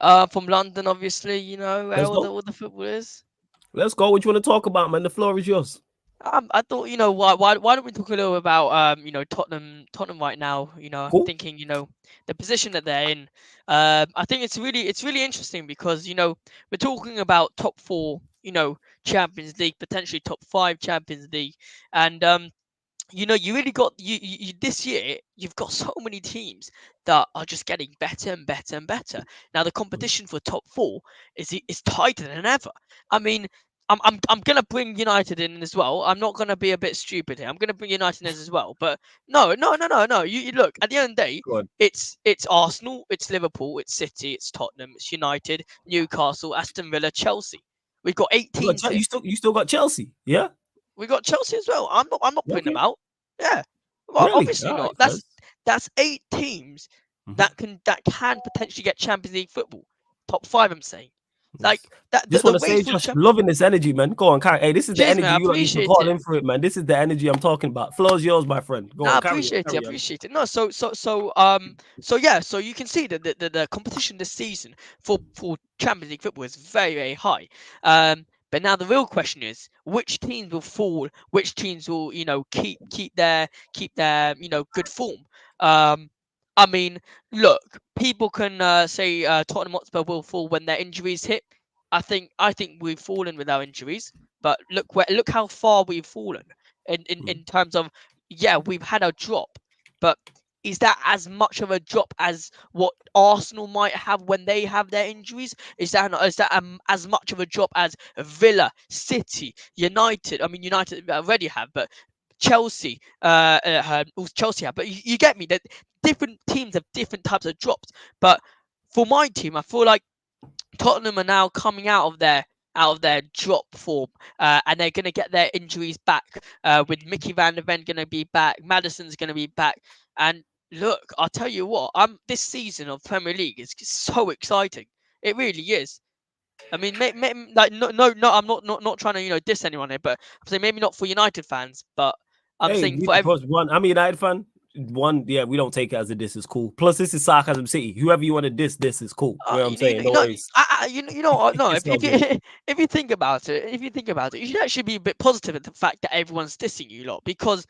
From London, obviously, where all the football is. Let's go. What you want to talk about, man? The floor is yours. I thought, why don't we talk a little about Tottenham right now? Cool. I'm thinking, the position that they're in. I think it's really interesting because we're talking about top 4, Champions League, potentially top 5 Champions League, and you really got you this year. You've got so many teams that are just getting better and better and better. Now the competition for top 4 is tighter than ever. I mean, I'm gonna bring United in as well. I'm not gonna be a bit stupid here. I'm gonna bring United in as well. But no. You look, at the end of the day, it's Arsenal, it's Liverpool, it's City, it's Tottenham, it's United, Newcastle, Aston Villa, Chelsea. We've got 8 teams. You still got Chelsea, yeah? We got Chelsea as well. I'm not putting them out. Yeah, well, really? Obviously not. That's 8 teams that can potentially get Champions League football. Top 5, I'm saying. Like that. Just want to say, just loving this energy, man. Go on, carry. Hey, this is the energy you need to call in for it, man. This is the energy I'm talking about. Floor's yours, my friend. Go on, carry appreciate it. No, so yeah. So you can see that the competition this season for Champions League football is very, very high. But now the real question is, which teams will fall? Which teams will keep their good form? I mean, look, people can say Tottenham Hotspur will fall when their injuries hit. I think we've fallen with our injuries, but look how far we've fallen in terms of, yeah, we've had a drop, but is that as much of a drop as what Arsenal might have when they have their injuries? Is that as much of a drop as Villa, City, United? I mean, United already have, but Chelsea have. But you get me, that different teams have different types of drops. But for my team, I feel like Tottenham are now coming out of their drop form, and they're going to get their injuries back. With Mickey Van der Ven going to be back, Maddison's going to be back, and look, I'll tell you what, this season of Premier League is so exciting. It really is. I mean, I'm not trying to diss anyone here, but I'm saying maybe not for United fans, but I'm saying for everyone. I'm a United fan. one, yeah, we don't take it as a diss. Is cool. Plus, this is sarcasm city. Whoever you want to diss is cool. You know what I'm saying? No worries. No. It's If all good. if you think about it, you should actually be a bit positive at the fact that everyone's dissing you lot, because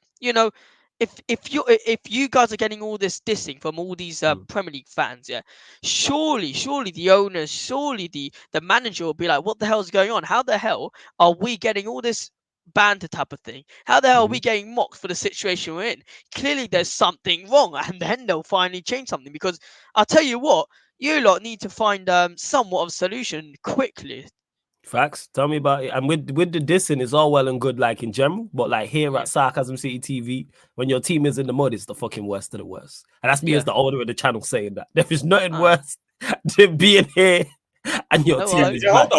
if you guys are getting all this dissing from all these Premier League fans, yeah, surely the owners, surely the manager will be like, what the hell is going on? How the hell are we getting all this banter type of thing? How the hell are we getting mocked for the situation we're in? Clearly there's something wrong, and then they'll finally change something, because I'll tell you what, you lot need to find somewhat of a solution quickly. Facts. Tell me about it. And with the dissing, it's all well and good, like in general, but like here at Sarcasm City TV, when your team is in the mud, it's the fucking worst of the worst. And that's me as the owner of the channel saying that. There is nothing worse than being here and your team is bad.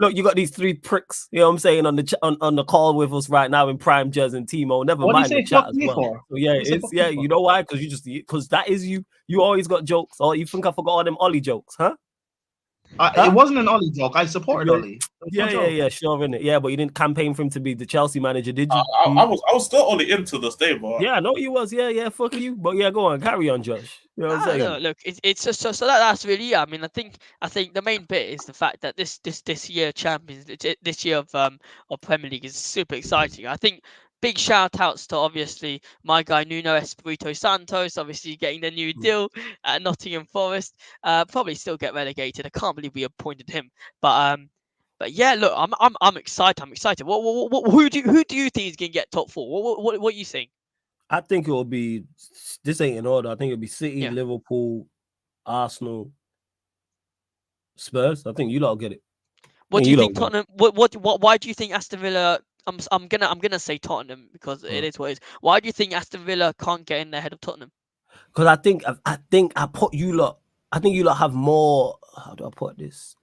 Look, you got these three pricks, you know what I'm saying, on the on the call with us right now in Prime, Jez and Timo. Never mind the chat as well. So yeah, you know why? Because that is you. You always got jokes. Or you think I forgot all them Ollie jokes, huh? It wasn't an Ollie joke. I supported Ollie. Yeah, sure, innit? Yeah, but you didn't campaign for him to be the Chelsea manager, did you? I was still only into this day, but yeah, I know you was. Yeah, fuck you. But yeah, go on, carry on, Josh. You know what I'm saying? No, look, it's just so that's really. I mean, I think the main bit is the fact that this year this year of Premier League is super exciting. I think. Big shout outs to obviously my guy Nuno Espirito Santos, obviously getting the new deal at Nottingham Forest. Probably still get relegated. I can't believe we appointed him. But yeah, look, I'm excited. I'm excited. Who do you think is gonna get top four? What you think? I think it will be. This ain't in order. I think it'll be City, Liverpool, Arsenal, Spurs. I think you lot will get it. What do you think Tottenham? Why do you think Aston Villa? I'm gonna say Tottenham because it is what it is. Why do you think Aston Villa can't get in there ahead of Tottenham? Because I think I put you lot. I think you lot have more. How do I put this?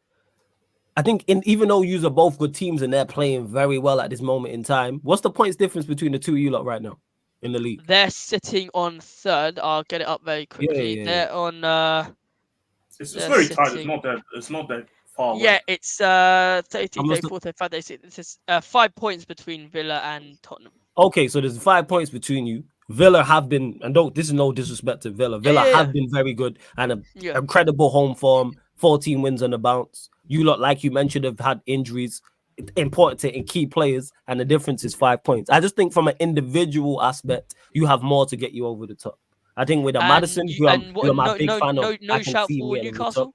I think even though you are both good teams and they're playing very well at this moment in time, what's the points difference between the two of you lot right now in the league? They're sitting on third. I'll get it up very quickly. Yeah. They're on. It's very tight. It's not that far away. Yeah, it's 33, 34, 35, 36. This is 5 points between Villa and Tottenham. Okay, so there's 5 points between you. Villa have been, and this is no disrespect to Villa. Villa have been very good and an incredible home form. 14 wins on the bounce. You lot, like you mentioned, have had injuries. Important in key players, and the difference is 5 points. I just think from an individual aspect, you have more to get you over the top. I think with Madison, who I'm a big fan of. No shout for Newcastle?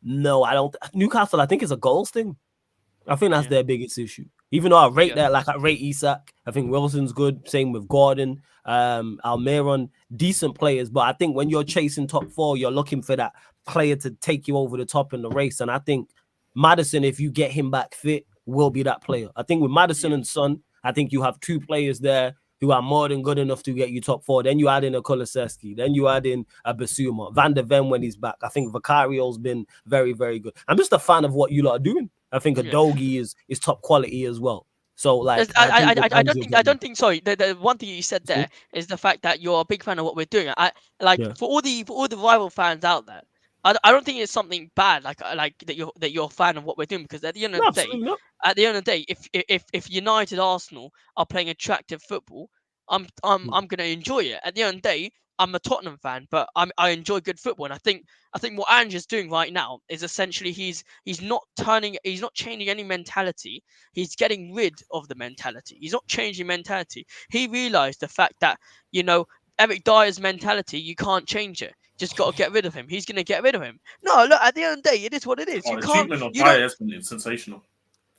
No, I don't. Newcastle, I think it's a goals thing. I think that's their biggest issue. Even though I rate that, like I rate Isak, I think Wilson's good. Same with Gordon, Almiron, decent players. But I think when you're chasing top four, you're looking for that player to take you over the top in the race. And I think Maddison, if you get him back fit, will be that player. I think with Maddison and Son, I think you have two players there who are more than good enough to get you top four. Then you add in a Kulusevski. Then you add in a Basuma. Van der Ven when he's back. I think Vicario's been very, very good. I'm just a fan of what you lot are doing. I think Adogi is top quality as well. So like, I don't think. Sorry, the one thing you said there is the fact that you're a big fan of what we're doing. For all the rival fans out there, I don't think it's something bad like that you're a fan of what we're doing, because at the end of the day, if United Arsenal are playing attractive football, I'm gonna enjoy it. At the end of the day, I'm a Tottenham fan, but I enjoy good football, and I think what Ange's doing right now is essentially he's not changing any mentality. He's getting rid of the mentality. He's not changing mentality. He realized the fact that Eric Dyer's mentality, you can't change it. Just got to get rid of him. He's gonna get rid of him. No, look, at the end of the day, it is what it is. The treatment of Dyer has been sensational.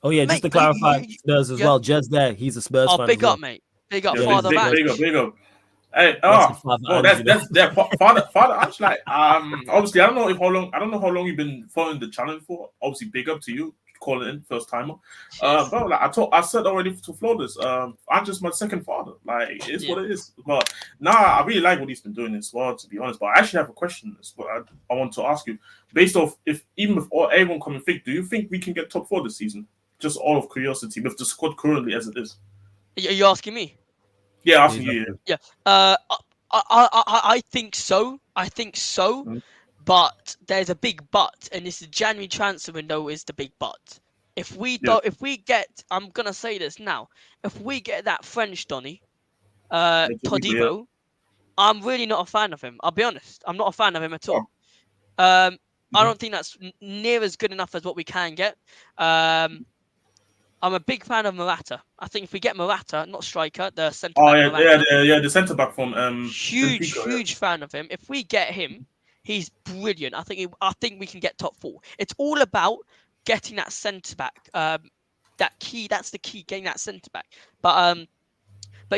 Oh yeah, just to clarify, Spurs as well. Jez there, he's a Spurs fan. Big up, mate. Big up, father man. Big up. Hey, that's father. Actually, like, obviously, I don't know how long you've been following the channel for. Obviously, big up to you, calling in first timer. But like I said already to Flawless, I'm just my second father. Like, it's what it is. But I really like what he's been doing as well, to be honest. But I actually have a question. But I want to ask you, based off even with everyone coming fit, do you think we can get top four this season? Just all of curiosity with the squad currently as it is. Are you asking me? Yeah, asking you. Yeah. I think so. But there's a big but, and this is January transfer window is the big but. If we get, I'm gonna say this now, if we get that French Donny, Todibo, I'm really not a fan of him. I'll be honest. I'm not a fan of him at all. I don't think that's near as good enough as what we can get. I'm a big fan of Morata. I think if we get Morata, not striker, the centre back. The centre back from huge fan of him. If we get him, he's brilliant. I think we can get top 4. It's all about getting that centre back. That key. That's the key. Getting that centre back. But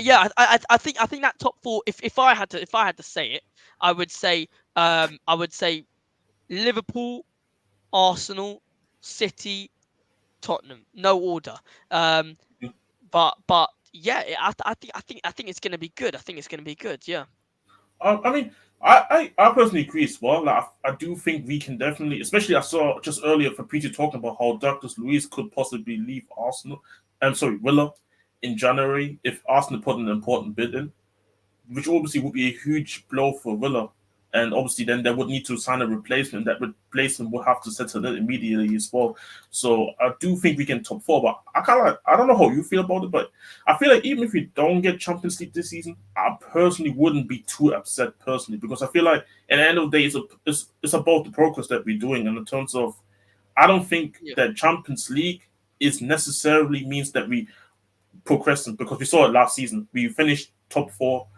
yeah, I think that top 4. If I had to say it, I would say Liverpool, Arsenal, City, Tottenham. No order. But yeah, I think it's gonna be good. I think it's gonna be good. Yeah. I mean, I personally agree as well. Like, I do think we can definitely, especially I saw just earlier Fabrizio talking about how Douglas Luiz could possibly leave Arsenal. Villa in January if Arsenal put an important bid in, which obviously would be a huge blow for Villa. And obviously, then they would need to sign a replacement. That replacement would have to settle in immediately as well. So I do think we can top 4. But I don't know how you feel about it, but I feel like even if we don't get Champions League this season, I personally wouldn't be too upset personally, because I feel like at the end of the day, it's about the progress that we're doing. And in terms of, I don't think that Champions League is necessarily means that we progressing, because we saw it last season. We finished top 4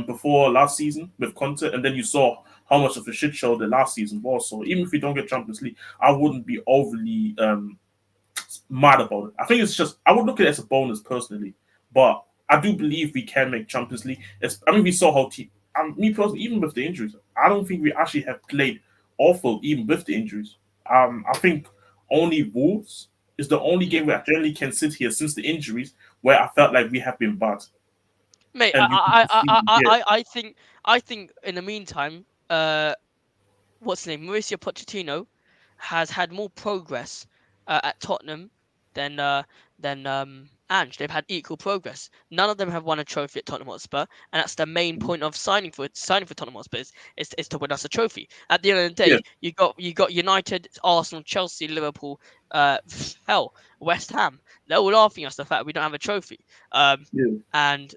before last season with Conte, and then you saw how much of a shit show the last season was. So even if we don't get Champions League, I wouldn't be overly mad about it. I think it's just, I would look at it as a bonus personally, but I do believe we can make Champions League. We saw how me personally, even with the injuries, I don't think we actually have played awful even with the injuries. I think only Wolves is the only game where I generally can sit here since the injuries where I felt like we have been bad. Mate, I think in the meantime, what's his name? Mauricio Pochettino has had more progress at Tottenham than Ange. They've had equal progress. None of them have won a trophy at Tottenham Hotspur, and that's the main point of signing for Tottenham Hotspur is to win us a trophy. At the end of the day, you got United, Arsenal, Chelsea, Liverpool, West Ham. They're all laughing at us the fact we don't have a trophy. And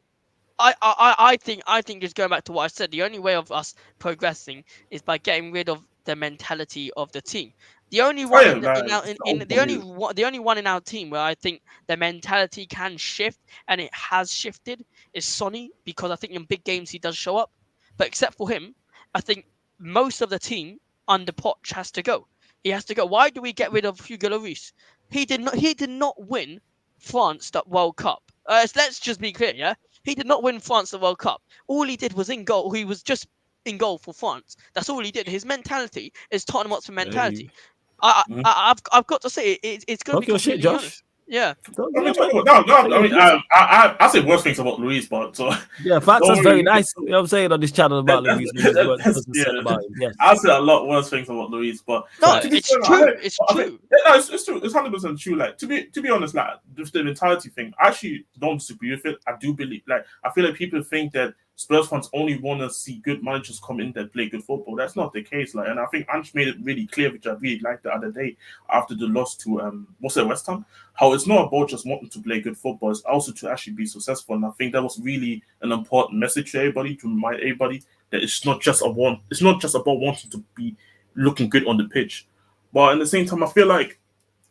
I think just going back to what I said, the only way of us progressing is by getting rid of the mentality of the team. The only one the only one in our team where I think the mentality can shift, and it has shifted, is Sonny, because I think in big games he does show up. But except for him, I think most of the team under Poch has to go. He has to go. Why do we get rid of Hugo Lloris? He did not win France that World Cup. Let's just be clear, yeah? He did not win France the World Cup. All he did was in goal. He was just in goal for France. That's all he did. His mentality is Tottenham Hotspur mentality. I've got to say it's going to be completely honest. Yeah. I say worse things about Luis, but so yeah, facts. That's very nice. You know what I'm saying on this channel about Luis. I say a lot worse things about Luis, but no, it's true. It's true. It's true. It's 100% true. Like to be honest, like with the mentality thing, I actually don't disagree with it. I do believe, like, I feel like people think that Spurs fans only want to see good managers come in that play good football. That's not the case. Like, and I think Ange made it really clear, which I really liked the other day after the loss to West Ham, how it's not about just wanting to play good football, it's also to actually be successful. And I think that was really an important message to everybody, to remind everybody that it's not just about wanting to be looking good on the pitch. But at the same time, I feel like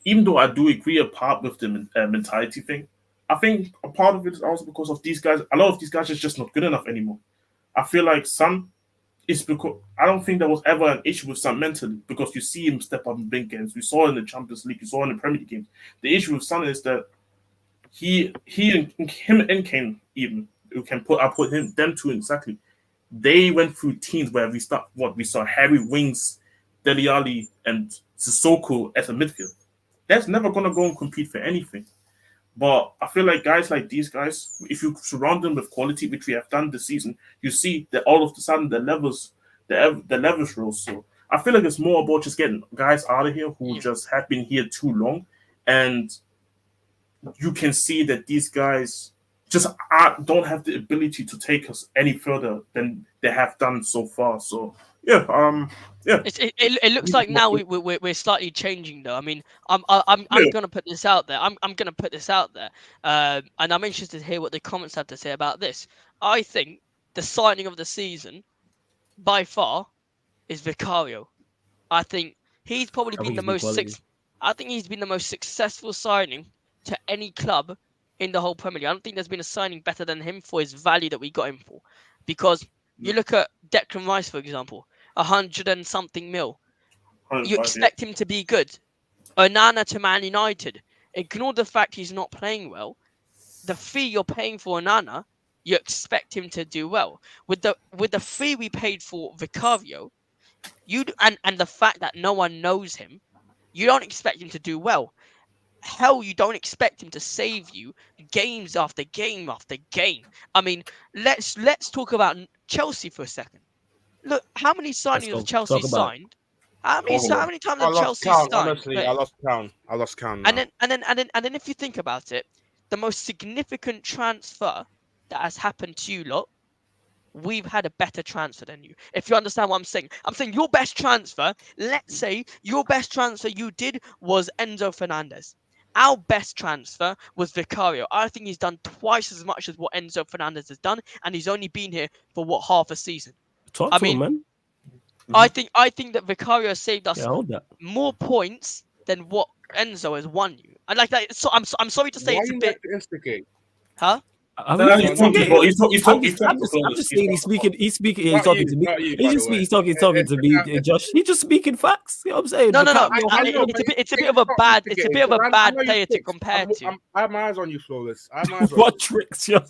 even though I do agree a part with the mentality thing, I think a part of it is also because of these guys. A lot of these guys are just not good enough anymore. I feel like Son is because I don't think there was ever an issue with Son mentally, because you see him step up in big games. We saw it in the Champions League, you saw it in the Premier League games. The issue with Son is that him and Kane, even I put them two exactly. They went through teams where we saw Harry Winks, Dele Alli, and Sissoko as a midfield. That's never gonna go and compete for anything. But I feel like guys like these guys, if you surround them with quality, which we have done this season, you see that all of a sudden the levels rose. So I feel like it's more about just getting guys out of here who just have been here too long, and you can see that these guys just don't have the ability to take us any further than they have done so far. So yeah, yeah. It looks like now we're slightly changing though. I mean, I'm gonna put this out there. I'm gonna put this out there. And I'm interested to hear what the comments have to say about this. I think the signing of the season, by far, is Vicario. I think he's probably been the most I think he's been the most successful signing to any club in the whole Premier League. I don't think there's been a signing better than him for his value that we got him for. Because you look at Declan Rice, for example, 100 and something mil. You expect him to be good. Onana to Man United. Ignore the fact he's not playing well. The fee you're paying for Onana, you expect him to do well. With the fee we paid for Vicario, and the fact that no one knows him, you don't expect him to do well. Hell, you don't expect him to save you games after game after game. I mean, let's talk about Chelsea for a second. Look, how many signings have Chelsea signed? How many times have Chelsea signed? Honestly, I lost count. Now. And then if you think about it, the most significant transfer that has happened to you lot, we've had a better transfer than you. If you understand what I'm saying your best transfer. Let's say your best transfer you did was Enzo Fernandez. Our best transfer was Vicario. I think he's done twice as much as what Enzo Fernandez has done, and he's only been here for half a season. Talk to him, man. I think that Vicario saved us more points than what Enzo has won you. And like that, so I'm sorry to say Why it's a you bit. like to instigate? Huh? I'm just saying he's speaking. He's talking to me. He's talking to me, Josh. He's just speaking facts. You know what I'm saying? No. It's a bit of a bad player to compare to. I have my eyes on you, Flawless. What tricks? Well,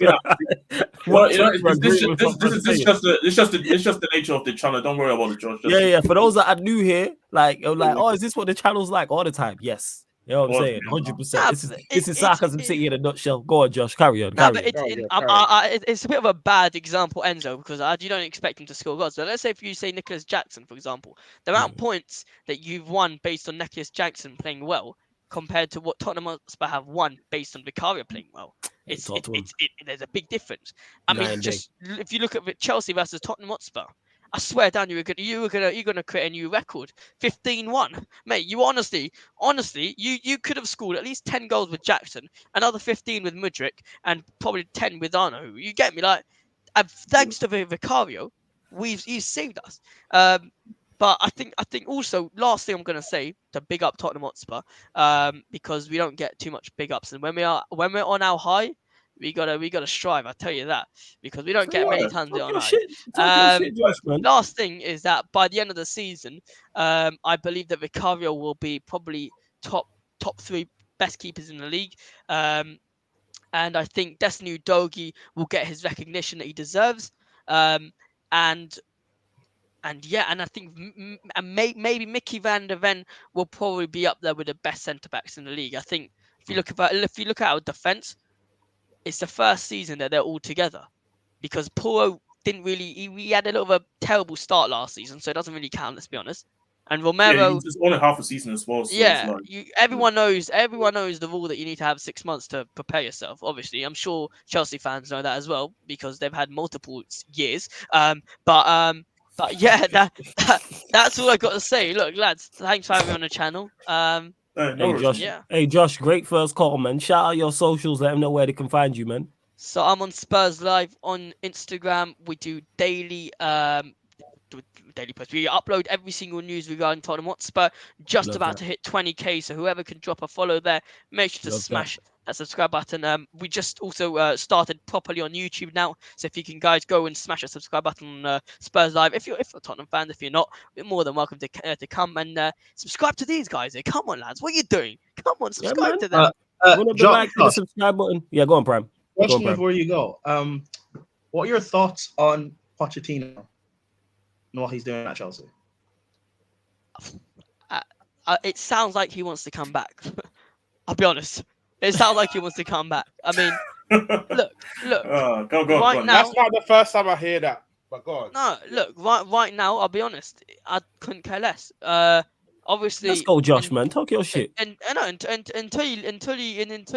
it's just the nature of the channel. Don't worry about it, Josh. Yeah. For those that are new here, oh, is this what the channel's like all the time? Yes. You know what I'm saying? 100%. This is sarcasm city in a nutshell. Go on, Josh. Carry on. It's a bit of a bad example, Enzo, because you don't expect him to score goals. So let's say if you say Nicholas Jackson, for example, the amount of points that you've won based on Nicholas Jackson playing well compared to what Tottenham Hotspur have won based on Vicario playing well. There's a big difference. I mean, just if you look at Chelsea versus Tottenham Hotspur, I swear down you're gonna create a new record. 15-1. Mate, you honestly, you could have scored at least 10 goals with Jackson, another 15 with Mudryk, and probably 10 with Arno. You get me? Like, thanks to Vicario, he's saved us. But I think also, last thing I'm gonna say to big up Tottenham Hotspur, because we don't get too much big ups, and when we're on our high, we gotta strive. I tell you that, because we don't get many times on high. Last thing is that by the end of the season, I believe that Vicario will be probably top 3 best keepers in the league. And I think Destiny Udogie will get his recognition that he deserves. And I think maybe Mickey van der Ven will probably be up there with the best centre backs in the league. I think if you look at our defence, it's the first season that they're all together, because Puro didn't really. He had a little of a terrible start last season, so it doesn't really count. Let's be honest. And Romero, it's only half a season as well. So everyone knows the rule that you need to have 6 months to prepare yourself. Obviously, I'm sure Chelsea fans know that as well, because they've had multiple years. But yeah, that's all I got to say. Look, lads, thanks for having me on the channel. Hey, Josh, great first call, man. Shout out your socials. Let them know where they can find you, man. So I'm on Spurs Live on Instagram. We do daily posts. We upload every single news regarding Tottenham Hotspur. Just about to hit 20k. So whoever can drop a follow there, make sure to smash that subscribe button. We just also started properly on YouTube now, so if you can guys go and smash that subscribe button on Spurs Live. If you're a Tottenham fan, if you're not, you're more than welcome to come and subscribe to these guys. Come on, lads, what are you doing? Come on, subscribe to them. The subscribe button. Yeah, go on, Prime. Question before you go. What are your thoughts on Pochettino and what he's doing at Chelsea? It sounds like he wants to come back. I'll be honest. It sounds like he wants to come back. I mean, look. Go right on. Now, that's not the first time I hear that. But go on. No, look. Right now, I'll be honest. I couldn't care less. Obviously. Let's go, Josh, man. Talk your shit. Until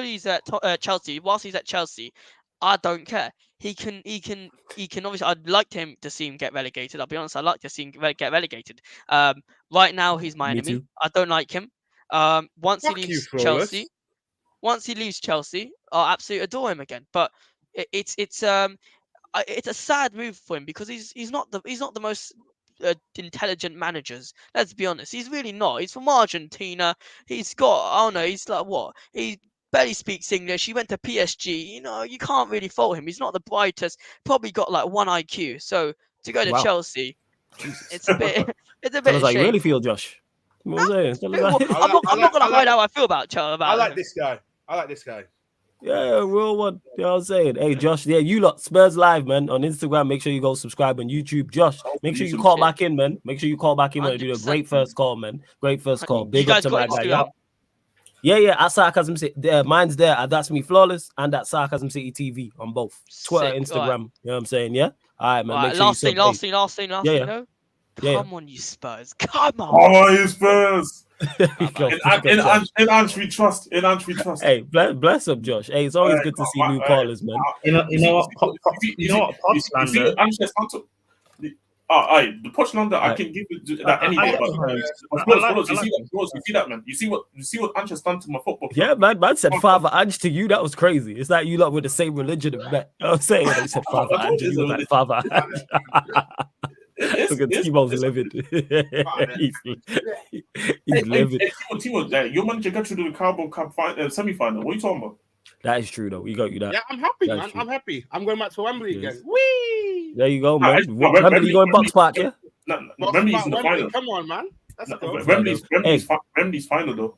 he's at Chelsea. Whilst he's at Chelsea, I don't care. He can obviously. I'd like him to see him get relegated. I'll be honest. I'd like to see him get relegated. Right now he's my Me enemy. too. I don't like him. Once Fuck he you, leaves Flawless. Chelsea, I'll absolutely adore him again. But it's a sad move for him because he's not the most intelligent managers. Let's be honest. He's really not. He's from Argentina. He's got, I don't know, he's like what? He barely speaks English. He went to PSG. You know, you can't really fault him. He's not the brightest. Probably got like 1 IQ. So to go to Wow. Chelsea, it's a bit Tell of us how you shame. really feel, Josh. What was I saying? Well, I'm not gonna hide how I feel about Chelsea. I like this guy. Yeah, real one. You know what I'm saying? Hey, Josh, yeah, you lot, Spurs Live, man, on Instagram. Make sure you go subscribe on YouTube. Josh, make sure you call back in, man. Make sure you call back in when you do a 100%. great first call, man. Great first call. You Big up guys to got my guy. Instagram? Yeah, at Sarcasm City. Mine's there at That's Me Flawless and at Sarcasm City TV on both. Twitter, Sick. Instagram. All right. You know what I'm saying? Yeah? All right, man. All right, Make sure last thing, Yeah. no? Yeah. Come on, you Spurs. Come on. Oh, you Spurs. Go, In Ange we trust. Hey, bless up, Josh. Hey, it's always good to see new callers, man. You know what? Potslander. The Potslander, I can give it that any day. You see that, man? You see what Ange has done to my football? Yeah, man said Father Ange to you. That was crazy. It's like you lot with the same religion and bet. You know what I'm saying? They said Father Ange. You was like Father Ange. Look at Timo's livid. He's livid. Timo, your manager got you to the Carabao Cup semi-final. What are you talking about? That is true, though. We got you that. Yeah, I'm happy, That's man. true. I'm happy. I'm going back to Wembley Yes. again. Whee! There you go, man. Wembley, you going Box Park, yeah? Wembley's in the final. Come on, man. Let's go. Wembley's final, though.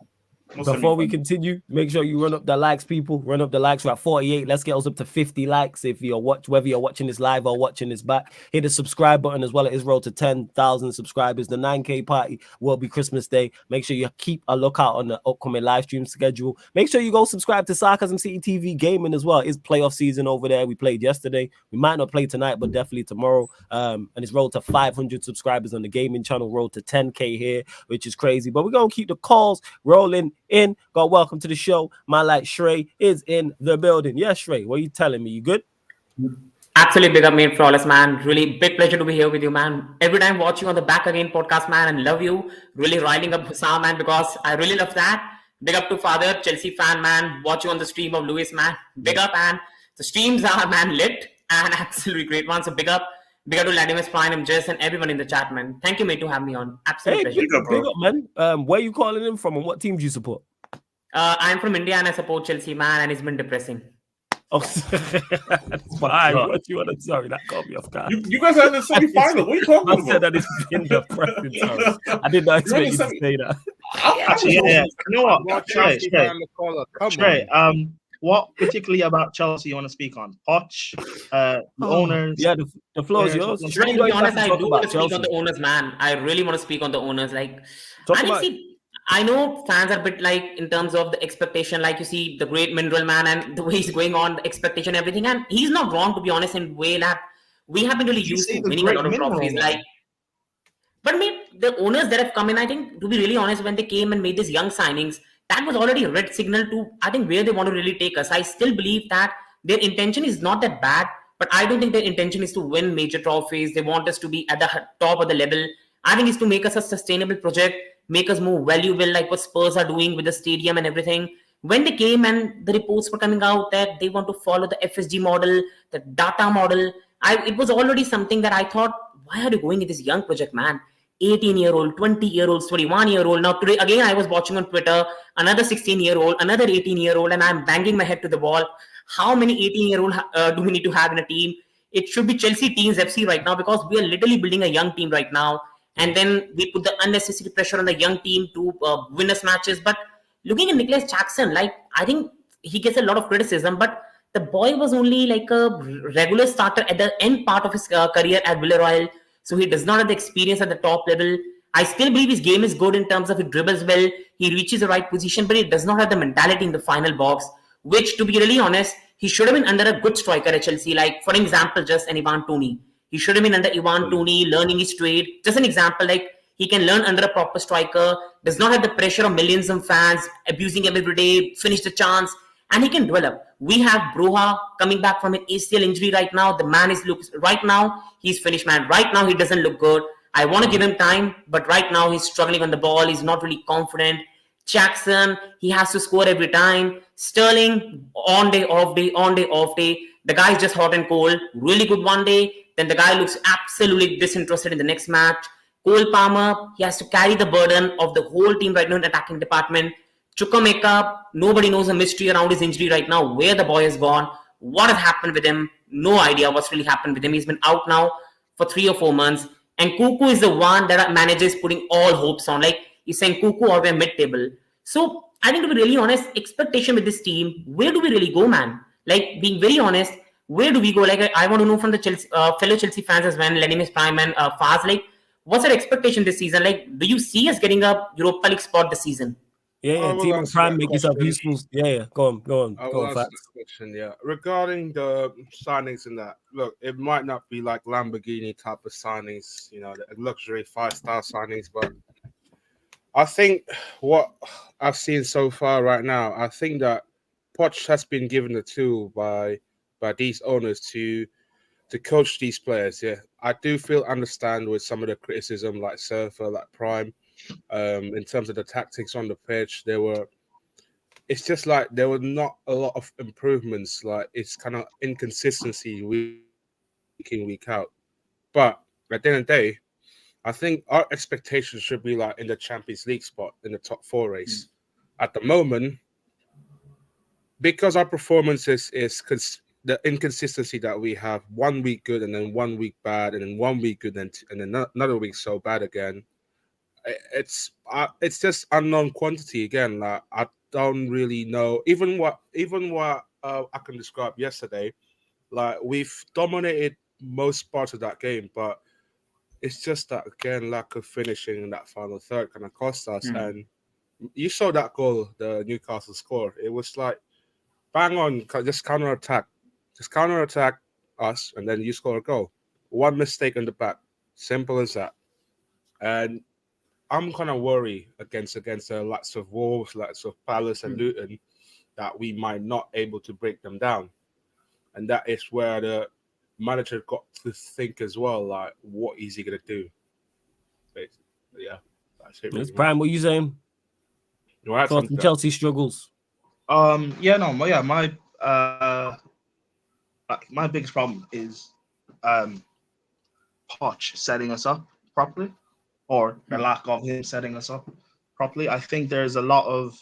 Before we continue, make sure you run up the likes, people. Run up the likes. We're at 48. Let's get us up to 50 likes. If you're whether you're watching this live or watching this back, hit the subscribe button as well. It is road to 10,000 subscribers. The 9K party will be Christmas Day. Make sure you keep a lookout on the upcoming live stream schedule. Make sure you go subscribe to Sarcasm City TV Gaming as well. It's playoff season over there. We played yesterday. We might not play tonight, but definitely tomorrow. And it's road to 500 subscribers on the gaming channel. Road to 10K here, which is crazy. But we're gonna keep the calls rolling in. God, welcome to the show. My like Shre is in the building. Yes, Shre, what are you telling me? You good? Absolutely big up, mate. Flawless, man. Really big pleasure to be here with you, man. Every time watch you on the Back Again podcast, man, and love you. Really riling up Sam, man, because I really love that. Big up to Father, Chelsea fan, man. Watch you on the stream of Lewis, man. Big up, and the streams are, man, lit and absolutely great one. So big up to Ladimus Prime and Jess and everyone in the chat, man. Thank you, mate, to have me on. Absolutely pleasure. Big up, man. Where you calling in from and what team do you support? I'm from India and I support Chelsea, man, and it's been depressing. Oh, that's fine. What you want to sorry, that caught me off guard. You guys are in the semi-final. What are you talking about? I said that it's been depressing. Sorry. I did not expect you to say that. Actually, yeah. You know what? Shre, what particularly about Chelsea you want to speak on? Poch, the owners. Yeah, the floor is yours. To be honest, I do want to speak on the owners, man. I really want to speak on the owners. Like, I know fans are a bit like in terms of the expectation, like you see the great mineral man and the way he's going on, the expectation, everything. And he's not wrong, to be honest, in a way that we have been really used to winning a lot of trophies. But the owners that have come in, I think, to be really honest, when they came and made these young signings, that was already a red signal to, I think, where they want to really take us. I still believe that their intention is not that bad, but I don't think their intention is to win major trophies. They want us to be at the top of the level. I think it's to make us a sustainable project, make us more valuable, like what Spurs are doing with the stadium and everything. When they came and the reports were coming out that they want to follow the FSG model, the data model, it was already something that I thought, why are you going with this young project, man? 18-year-old, 20-year-olds, 21-year-old. Now today, again, I was watching on Twitter, another 16-year-old, another 18-year-old, and I'm banging my head to the wall. How many 18-year-old do we need to have in a team? It should be Chelsea Teens FC right now because we are literally building a young team right now. And then we put the unnecessary pressure on the young team to win us matches. But looking at Nicholas Jackson, like, I think he gets a lot of criticism, but the boy was only like a regular starter at the end part of his career at Villarreal. So he does not have the experience at the top level. I still believe his game is good in terms of he dribbles well, he reaches the right position, but he does not have the mentality in the final box, which, to be really honest, he should have been under a good striker at Chelsea. Like, for example, just an Ivan Toney. He should have been under Ivan Toney, learning his trade. Just an example, like, he can learn under a proper striker, does not have the pressure of millions of fans, abusing him every day, finish the chance. and he can develop. We have Broha coming back from an ACL injury right now. The man looks right now, he's finished, man. Right now, he doesn't look good. I want to give him time, but right now he's struggling on the ball. He's not really confident. Jackson, he has to score every time. Sterling, on day, off day, on day, off day. The guy's just hot and cold. Really good one day. Then the guy looks absolutely disinterested in the next match. Cole Palmer, he has to carry the burden of the whole team right now in the attacking department. Chukwuemeka, nobody knows the mystery around his injury right now, where the boy has gone, what has happened with him. No idea what's really happened with him. He's been out now for 3 or 4 months. And Kuku is the one that manages putting all hopes on. Like, he's saying Kuku or we're mid-table. So, I think to be really honest, expectation with this team, where do we really go, man? Like, being very honest, where do we go? Like, I want to know from the Chelsea, fellow Chelsea fans as well, Lenny Prime and Faz, like, what's our expectation this season? Like, do you see us getting a Europa League spot this season? Yeah, Team Prime, make yourself useful. Yeah, go on. I will answer that question, yeah. Regarding the signings and that, look, it might not be like Lamborghini type of signings, the luxury 5-star signings, but I think what I've seen so far right now, I think that Poch has been given the tool by these owners to coach these players. Yeah, I do understand with some of the criticism, like Surfer, like Prime, in terms of the tactics on the pitch. It's just like there were not a lot of improvements. Like, it's kind of inconsistency week in, week out. But at the end of the day, I think our expectations should be like in the Champions League spot, in the top 4 race. At the moment, because our performance is the inconsistency that we have, 1 week good and then 1 week bad, and then 1 week good and then another week so bad again. It's just unknown quantity again. Like, I don't really know. Even what I can describe yesterday, like, we've dominated most parts of that game, but it's just that, again, lack of finishing in that final third kind of cost us. And you saw that goal, the Newcastle score. It was like bang on, just counter attack us, and then you score a goal. One mistake in the back, simple as that. And I'm kind of worried against the likes of Wolves, likes of Palace and Luton, that we might not able to break them down. And that is where the manager got to think as well, like, what is he going to do? Basically, yeah, that's it. Really. Prime, what are you saying? Right, Chelsea struggles. My biggest problem is Poch setting us up properly, or the lack of him setting us up properly. I think there's a lot of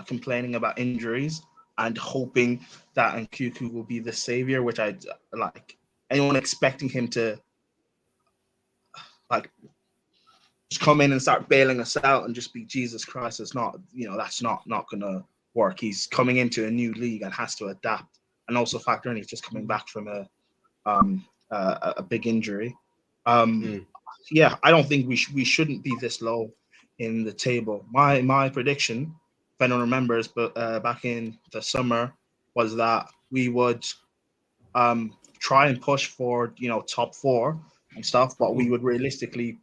complaining about injuries and hoping that Nkunku will be the savior, which I like. Anyone expecting him to like just come in and start bailing us out and just be Jesus Christ, it's not, that's not gonna work. He's coming into a new league and has to adapt, and also factor in he's just coming back from a big injury. Yeah, I don't think we shouldn't be this low in the table. My prediction, if anyone remembers, but back in the summer, was that we would try and push for top 4 and stuff, but we would realistically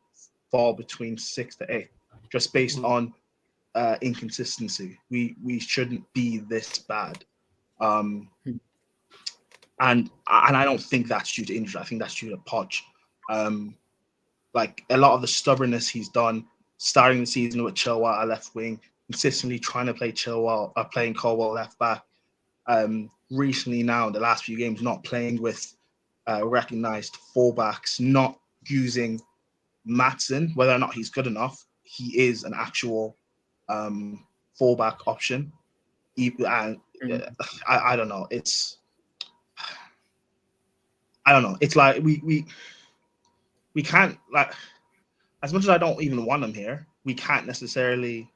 fall between 6 to 8, just based on inconsistency. We shouldn't be this bad, and I don't think that's due to injury. I think that's due to Poch. Like, a lot of the stubbornness he's done, starting the season with Chilwell at left wing, consistently trying to play Chilwell, playing Colwell left back. Recently now, the last few games, not playing with recognized fullbacks, not using Maatsen, whether or not he's good enough. He is an actual fullback option. I don't know. I don't know. It's like we can't, like, as much as I don't even want him here, we can't necessarily.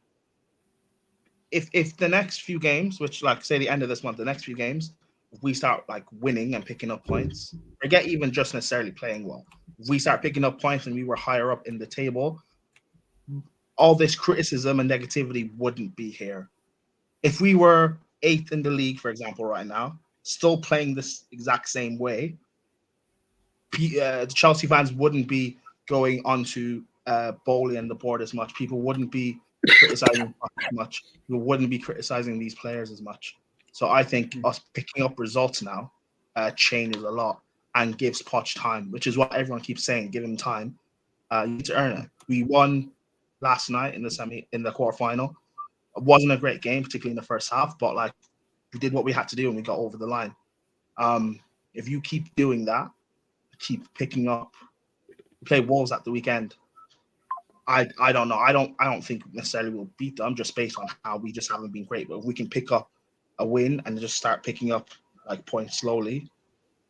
If the next few games, which, like, say the end of this month, the next few games, if we start like winning and picking up points, forget even just necessarily playing well. If we start picking up points and we were higher up in the table, all this criticism and negativity wouldn't be here. If we were 8th in the league, for example, right now, still playing this exact same way, the Chelsea fans wouldn't be going onto Bowley and the board as much. People wouldn't be criticizing as much. We wouldn't be criticizing these players as much. So I think us picking up results now changes a lot and gives Poch time, which is what everyone keeps saying. Give him time. You need to earn it. We won last night in the quarterfinal. It wasn't a great game, particularly in the first half, but like we did what we had to do and we got over the line. If you keep doing that, keep picking up, play Wolves at the weekend. I don't know. I don't think necessarily we'll beat them just based on how we just haven't been great. But if we can pick up a win and just start picking up like points slowly,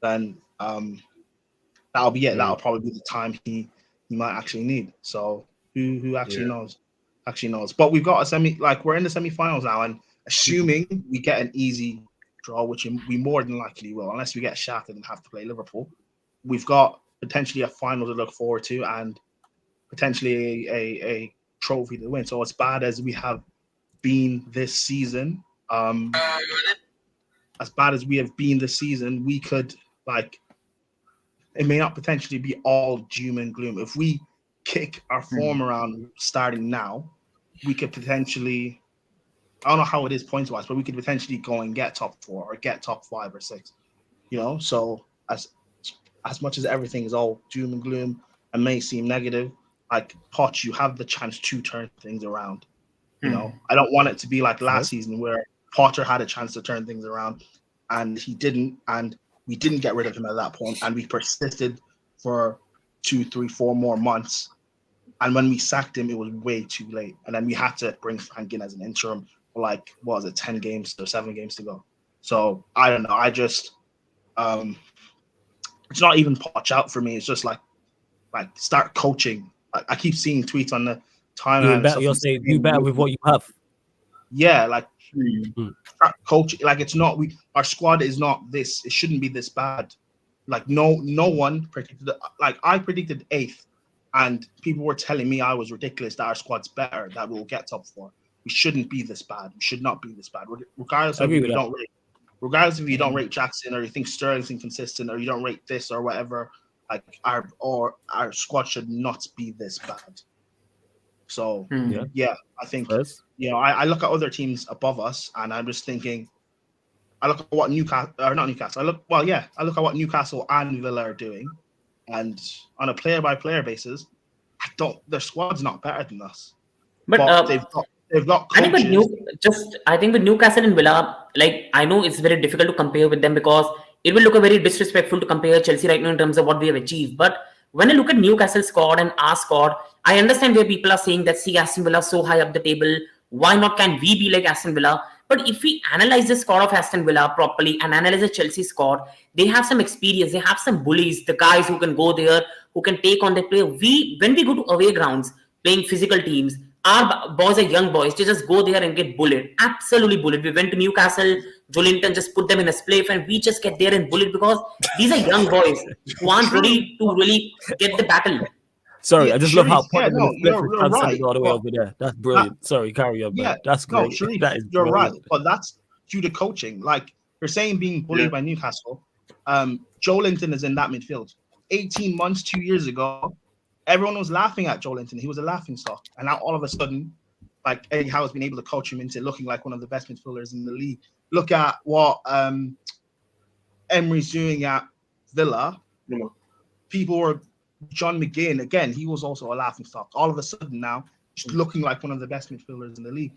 then that'll be it. That'll probably be the time he might actually need. So who actually knows? Actually knows. But we've got we're in the semi-finals now, and assuming we get an easy draw, which we more than likely will, unless we get shattered and have to play Liverpool, we've got potentially a final to look forward to and potentially a trophy to win. So as bad as we have been this season, we could it may not potentially be all doom and gloom. If we kick our form around starting now, we could potentially, I don't know how it is points wise, but we could potentially go and get top 4 or get top 5 or 6. So as much as everything is all doom and gloom and may seem negative, like Poch, you have the chance to turn things around. I don't want it to be like last season where Potter had a chance to turn things around and he didn't, and we didn't get rid of him at that point, and we persisted for 2, 3, 4 more months. And when we sacked him, it was way too late. And then we had to bring Frank in as an interim for 10 games or 7 games to go. So I don't know. I just it's not even Poch out for me. It's just like start coaching. I keep seeing tweets on the timeline. You're saying do better with what you have. Yeah, start coaching. It's not our squad is not this. It shouldn't be this bad. No one predicted. I predicted 8th, and people were telling me I was ridiculous. That our squad's better. That we'll get top 4. We shouldn't be this bad. We should not be this bad. Regardless of if you don't rate Jackson or you think Sterling's inconsistent or you don't rate this or whatever, our squad should not be this bad. So I think I look at other teams above us and I'm just thinking, I look at what Newcastle or not Newcastle. I look at what Newcastle and Villa are doing, and on a player by player basis, their squad's not better than us. But they've got coaches. I think with Newcastle and Villa, I know it's very difficult to compare with them because it will look very disrespectful to compare Chelsea right now in terms of what we have achieved. But when I look at Newcastle's squad and our squad, I understand where people are saying that see Aston Villa so high up the table. Why not can we be like Aston Villa? But if we analyze the squad of Aston Villa properly and analyze the Chelsea squad, they have some experience. They have some bullies, the guys who can go there, who can take on their play. When we go to away grounds, playing physical teams, our boys are young boys. They just go there and get bullied. Absolutely bullied. We went to Newcastle. Joelinton just put them in a spliff and we just get there and bullied because these are young boys who aren't ready to really get the battle. Sorry, I just love how you're right. all the way over there. That's brilliant. Sorry, carry on. Yeah, that's great. Sharif, that is you're brilliant. right, but that's due to coaching. You're saying being bullied by Newcastle. Joelinton is in that midfield. 18 months, 2 years ago, everyone was laughing at Joelinton. He was a laughing stock, and now all of a sudden, Eddie Howe has been able to coach him into looking like one of the best midfielders in the league. Look at what Emery's doing at Villa. People were. John McGinn, again, he was also a laughing stock. All of a sudden now, he's looking like one of the best midfielders in the league.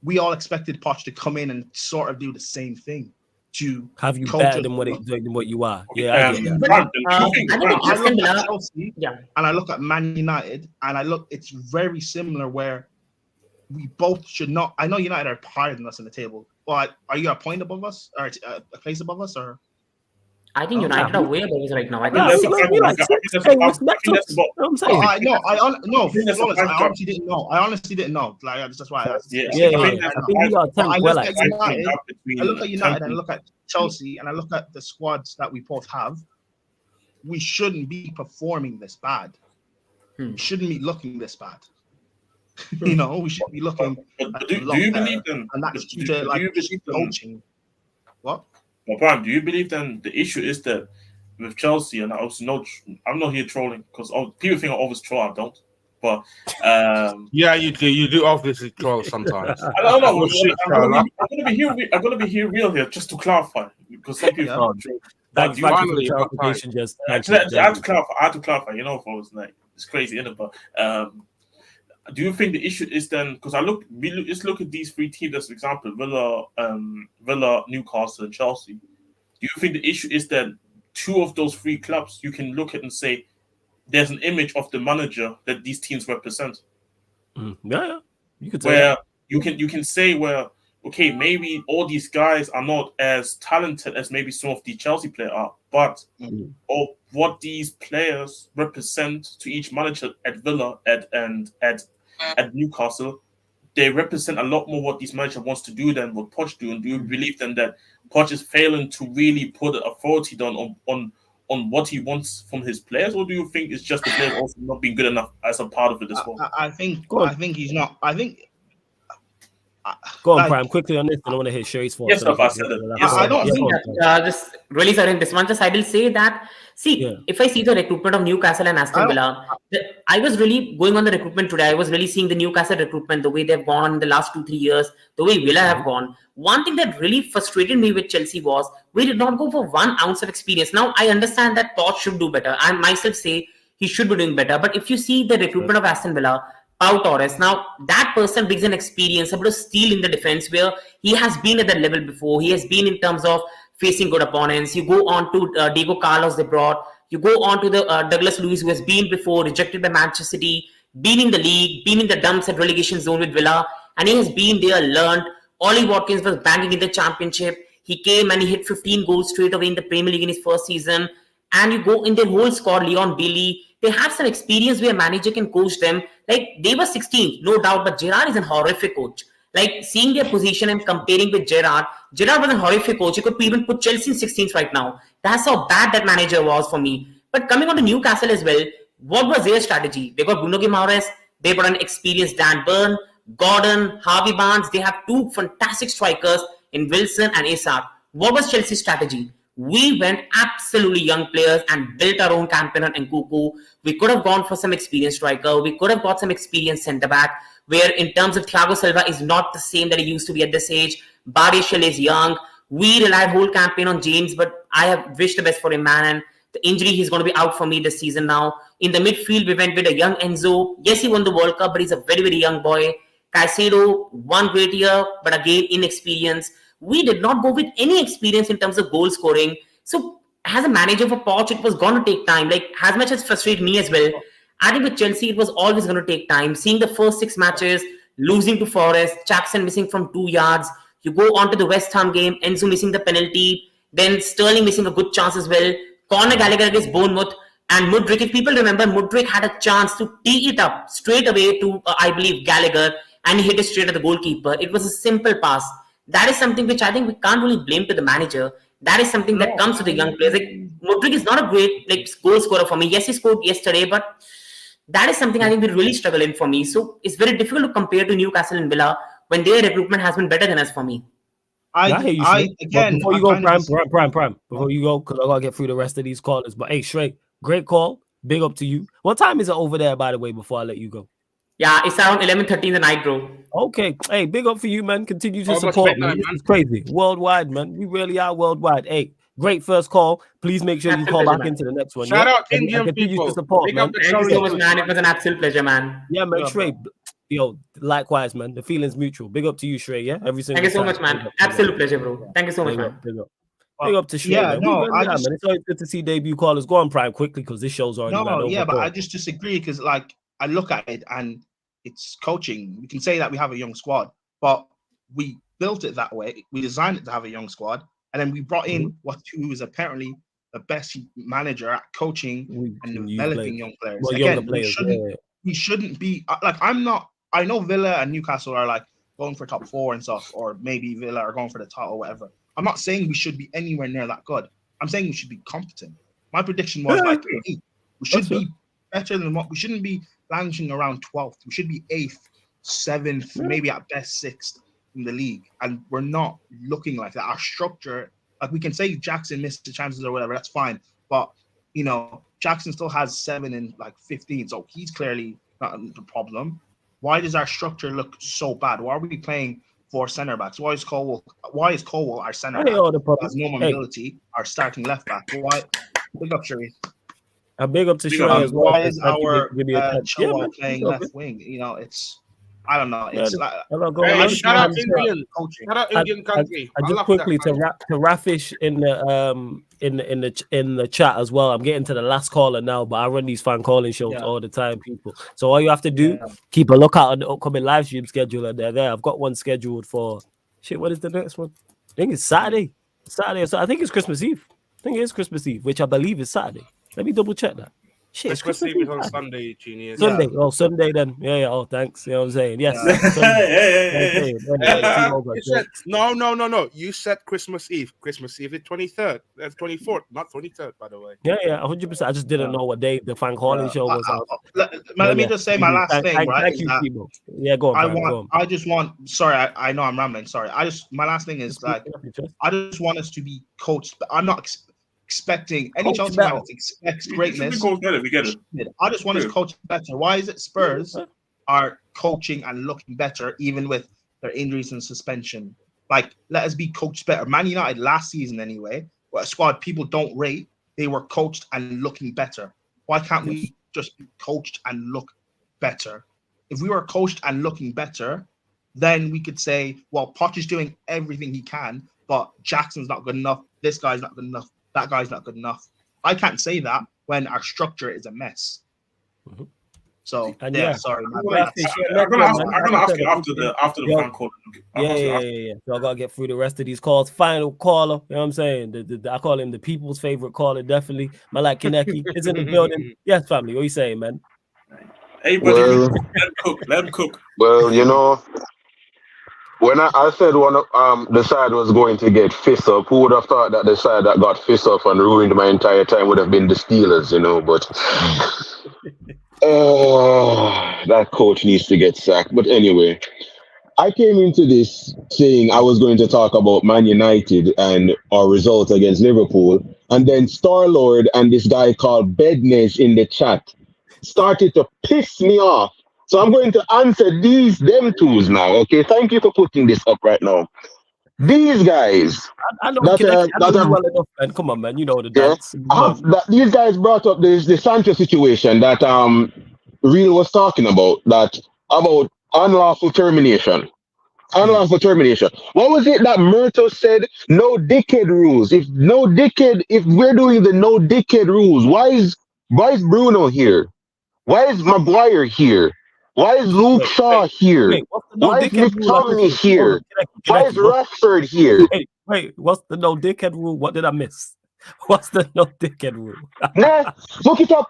We all expected Poch to come in and sort of do the same thing. To have you better than what you are. Yeah, I get that. I look at Chelsea and I look at Man United and it's very similar where we both should not. I know United are higher than us in the table. But are you a point above us or a place above us or? I think United are way above us right now. I honestly didn't know. That's why I asked. I think we are 10th. I look at United and I look at Chelsea and I look at the squads that we both have. We shouldn't be performing this bad. We shouldn't be looking this bad. We should be looking. Do you believe them? And that's due to coaching. What? Do you believe then the issue is that with Chelsea, and I'm not here trolling because people think I always troll, I don't. But yeah, you do. You do obviously troll sometimes. I don't know. Shit, I'm gonna be here real here, just to clarify, because some people. Thank you for the clarification. I had to clarify. You know, folks, like it's crazy, isn't it? But do you think the issue is then, because let's look at these three teams as an example: Villa, Newcastle, and Chelsea. Do you think the issue is that two of those three clubs you can look at and say there's an image of the manager that these teams represent? Yeah, you could say where that. you can say, well, okay, maybe all these guys are not as talented as maybe some of the Chelsea players are, but of what these players represent to each manager at Villa and at Newcastle, they represent a lot more what these manager wants to do than what Poch do. And do you believe then that Poch is failing to really put authority down on what he wants from his players, or do you think it's just the players also not being good enough as a part of it as well? I think he's not. I think. Go on, Prime, quickly on this. I don't want to hear Shre's thoughts. Yes, I said it. I don't think that just really sorry in this one. Just I will say that. If I see the recruitment of Newcastle and Aston Villa, I was really going on the recruitment today. I was really seeing the Newcastle recruitment, the way they've gone in the last 2-3 years, the way Villa have gone. One thing that really frustrated me with Chelsea was we did not go for 1 ounce of experience. Now I understand that Poch should do better. I myself say he should be doing better. But if you see the recruitment of Aston Villa, Pau Torres. Now, that person brings an experience, a bit of steel in the defense where he has been at that level before. He has been in terms of facing good opponents. You go on to Diego Carlos they brought. You go on to the Douglas Luiz, who has been before, rejected by Manchester City, been in the league, been in the dumps at relegation zone with Villa, and he has been there, learned. Ollie Watkins was banging in the championship. He came and he hit 15 goals straight away in the Premier League in his first season. And you go in their whole squad, Leon Bailey. They have some experience where a manager can coach them. Like, they were 16th, no doubt, but Gerrard is a horrific coach. Like, seeing their position and comparing with Gerrard was a horrific coach. You could even put Chelsea in 16th right now. That's how bad that manager was for me. But coming on to Newcastle as well, what was their strategy? They got Bruno Guimaraes, they got an experienced Dan Burn, Gordon, Harvey Barnes. They have 2 fantastic strikers in Wilson and Isak. What was Chelsea's strategy? We went absolutely young players and built our own campaign on Nkunku. We could have gone for some experienced striker. We could have got some experienced centre-back, where in terms of Thiago Silva is not the same that he used to be at this age. Barishal is young. We relied whole campaign on James, but I have wished the best for him, man. And the injury, he's going to be out for me this season now. In the midfield, we went with a young Enzo. Yes, he won the World Cup, but he's a very, very young boy. Caicedo, one great year, but again, inexperienced. We did not go with any experience in terms of goal scoring. So as a manager for Poch, it was going to take time. Like, as much as frustrated me as well, I think with Chelsea, it was always going to take time. Seeing the first 6 matches, losing to Forest, Jackson missing from 2 yards. You go on to the West Ham game, Enzo missing the penalty. Then Sterling missing a good chance as well. Conor Gallagher against Bournemouth. And Mudryk, if people remember, Mudryk had a chance to tee it up straight away to, I believe, Gallagher. And he hit it straight at the goalkeeper. It was a simple pass. That is something which I think we can't really blame to the manager. That is something that comes to the young players. Like, Mudryk is not a great goal scorer for me. Yes, he scored yesterday, but that is something I think we really struggle in for me. So it's very difficult to compare to Newcastle and Villa when their recruitment has been better than us for me. Again, before you go, Prime. Before you go, because I gotta get through the rest of these callers. But hey, Shre, great call. Big up to you. What time is it over there, by the way? Before I let you go. Yeah, it's around 11:30 in the night, bro. Okay. Hey, big up for you, man. Continue to support, man. This is crazy. Worldwide, man. We really are worldwide. Hey, great first call. Please make sure you call back into the next one. Shout out Indian people. To support, man. Thank you so much, man. It was an absolute pleasure, man. Yeah, man. Shre, yo, likewise, man. The feeling's mutual. Big up to you, Shre. Yeah, every single Thank you so much, man. Absolute pleasure, bro. Thank you so much, man. Big up to Shre. Man. It's always good to see debut callers. Go on, Prime, quickly, because this show's already but I just disagree because, like, I look at it and it's coaching. We can say that we have a young squad, but we built it that way. We designed it to have a young squad, and then we brought in who is apparently the best manager at coaching and developing young players. Well, again, players, we shouldn't be like, I'm not. I know Villa and Newcastle are like going for top 4 and stuff, or maybe Villa are going for the title or whatever. I'm not saying we should be anywhere near that good. I'm saying we should be competent. My prediction was like 8. We should be better than what we shouldn't be lounging around 12th. We should be 8th, 7th, maybe at best 6th in the league. And we're not looking like that. Our structure, like, we can say Jackson missed the chances or whatever, that's fine. But, you know, Jackson still has 7 and like 15. So he's clearly not the problem. Why does our structure look so bad? Why are we playing 4 centre backs? Why is Colwell our centre back? Has no mobility, our starting left back. Why? Big up, Shre. A big up to Shre as well. Why is our Chilwell playing left wing? You know, it's I don't know. It's like shout out Indian country. I just quickly to Rafish in the chat as well. I'm getting to the last caller now, but I run these fan calling shows all the time, people. So all you have to do, keep a lookout on the upcoming live stream schedule, and they're there. I've got one scheduled for what is the next one? I think it's Saturday. So I think it's Christmas Eve. I think it is Christmas Eve, which I believe is Saturday. Let me double check that. Shit, Christmas Eve is on Sunday, Genius. Sunday. Oh, Sunday then. Yeah. Oh, thanks. You know what I'm saying? Yes. No. You said Christmas Eve. Christmas Eve is 23rd. That's 24th, not 23rd, by the way. Yeah, 100%. I just didn't know what day the fan calling show was on. Let me just say my last thing, right? Thank you, people. Yeah, go on. I just want. Sorry, I know I'm rambling. Sorry. My last thing is like, I just want us to be coached. I'm not expecting any Chelsea fans expects greatness. We get it. I just want us to coach better. Why is it Spurs are coaching and looking better even with their injuries and suspension? Like, let us be coached better. Man United last season anyway, a squad people don't rate, they were coached and looking better. Why can't we just be coached and look better? If we were coached and looking better, then we could say, well, Poch is doing everything he can, but Jackson's not good enough. This guy's not good enough. That guy's not good enough. I can't say that when our structure is a mess. Mm-hmm. So sorry. I'm gonna ask you after the phone call. Yeah. So I gotta get through the rest of these calls. Final caller, you know what I'm saying? I call him the people's favorite caller, definitely. Malak Kineki is in the building. Yes, family. What are you saying, man? Hey, buddy, let him cook. Well, you know, when I said the side was going to get fist up, who would have thought that the side that got fist up and ruined my entire time would have been the Steelers, you know? But that coach needs to get sacked. But anyway, I came into this saying I was going to talk about Man United and our result against Liverpool, and then Star-Lord and this guy called Bednes in the chat started to piss me off. So I'm going to answer them twos now, okay? Thank you for putting this up right now. These guys... I know well enough, man. Come on, man. You know the dance. These guys brought up the Sancho situation that Real was talking about unlawful termination. Unlawful termination. What was it that Murto said? No dickhead rules. If we're doing the no dickhead rules, why is Bruno here? Why is Maguire here? Why is Luke Shaw here? Why is McTominay here? Why is Rashford here? Wait, what's the no dickhead rule? What did I miss? What's the no dickhead rule? Nah, look it up.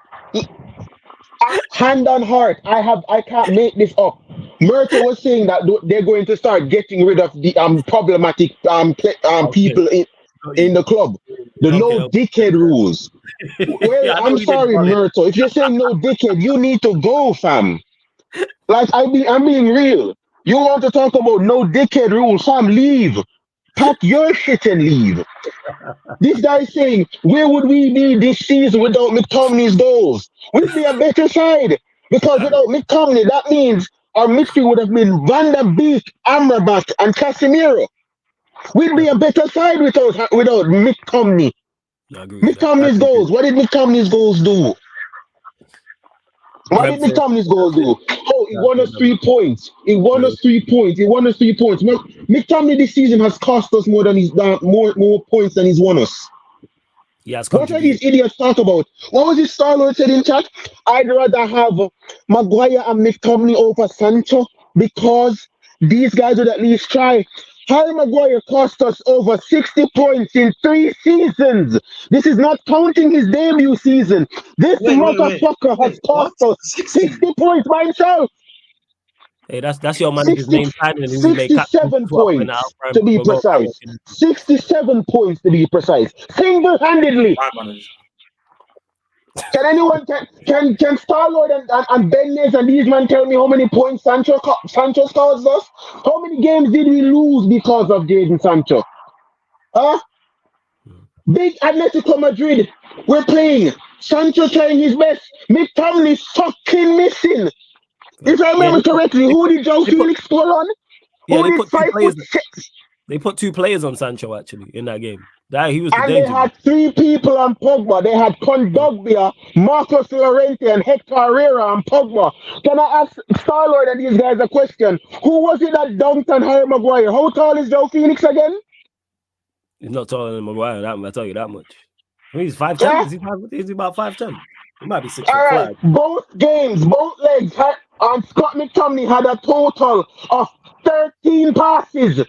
Hand on heart, I can't make this up. Murto was saying that they're going to start getting rid of the problematic people in the club. No dickhead rules. Well, I'm sorry, Murto. If you're saying no dickhead, you need to go, fam. Like I'm being real. You want to talk about no dickhead rules, fam? Leave. Pack your shit and leave. This guy is saying, where would we be this season without McTominay's goals? We'd be a better side. Because without McTominay, that means our midfield would have been Van der Beek, Amrabat, and Casemiro. We'd be a better side without McTominay. McTominay's goals. What did McTominay's goals do? What did McTominay's goals do? Oh, he won us 3 points. He won us 3 points. McTominay this season has cost us more points than he's won us. Yes. What are these idiots talk about? What was it Star-Lord said in chat? I'd rather have Maguire and McTominay over Sancho because these guys would at least try. Harry Maguire cost us over 60 points in 3 seasons. This is not counting his debut season. This motherfucker has cost us 60 points by himself. Hey, that's your manager's name. 67 points to be precise. 67 points to be precise. Single-handedly. Can anyone can Star-Lord and Bednes and these men tell me how many points Sancho caused us? How many games did we lose because of Jadon Sancho? Big Atletico Madrid, we're playing. Sancho trying his best. McTominay fucking missing. If I remember correctly, who did Joe Felix score on? Yeah, who did 5'6"? They put 2 players on Sancho actually in that game. He was the and danger. They had 3 people on Pogba. They had Kondogbia, Marcos Llorente, and Hector Herrera on Pogba. Can I ask Starlord and these guys a question? Who was it that dunked on Harry Maguire? How tall is Joe Felix again? He's not taller than Maguire. I tell you that much. I mean, he's 5'10". Yeah? Is he about 5'10"? He might be 6 foot flat. Both games, both legs. Scott McTominay had a total of 13 passes.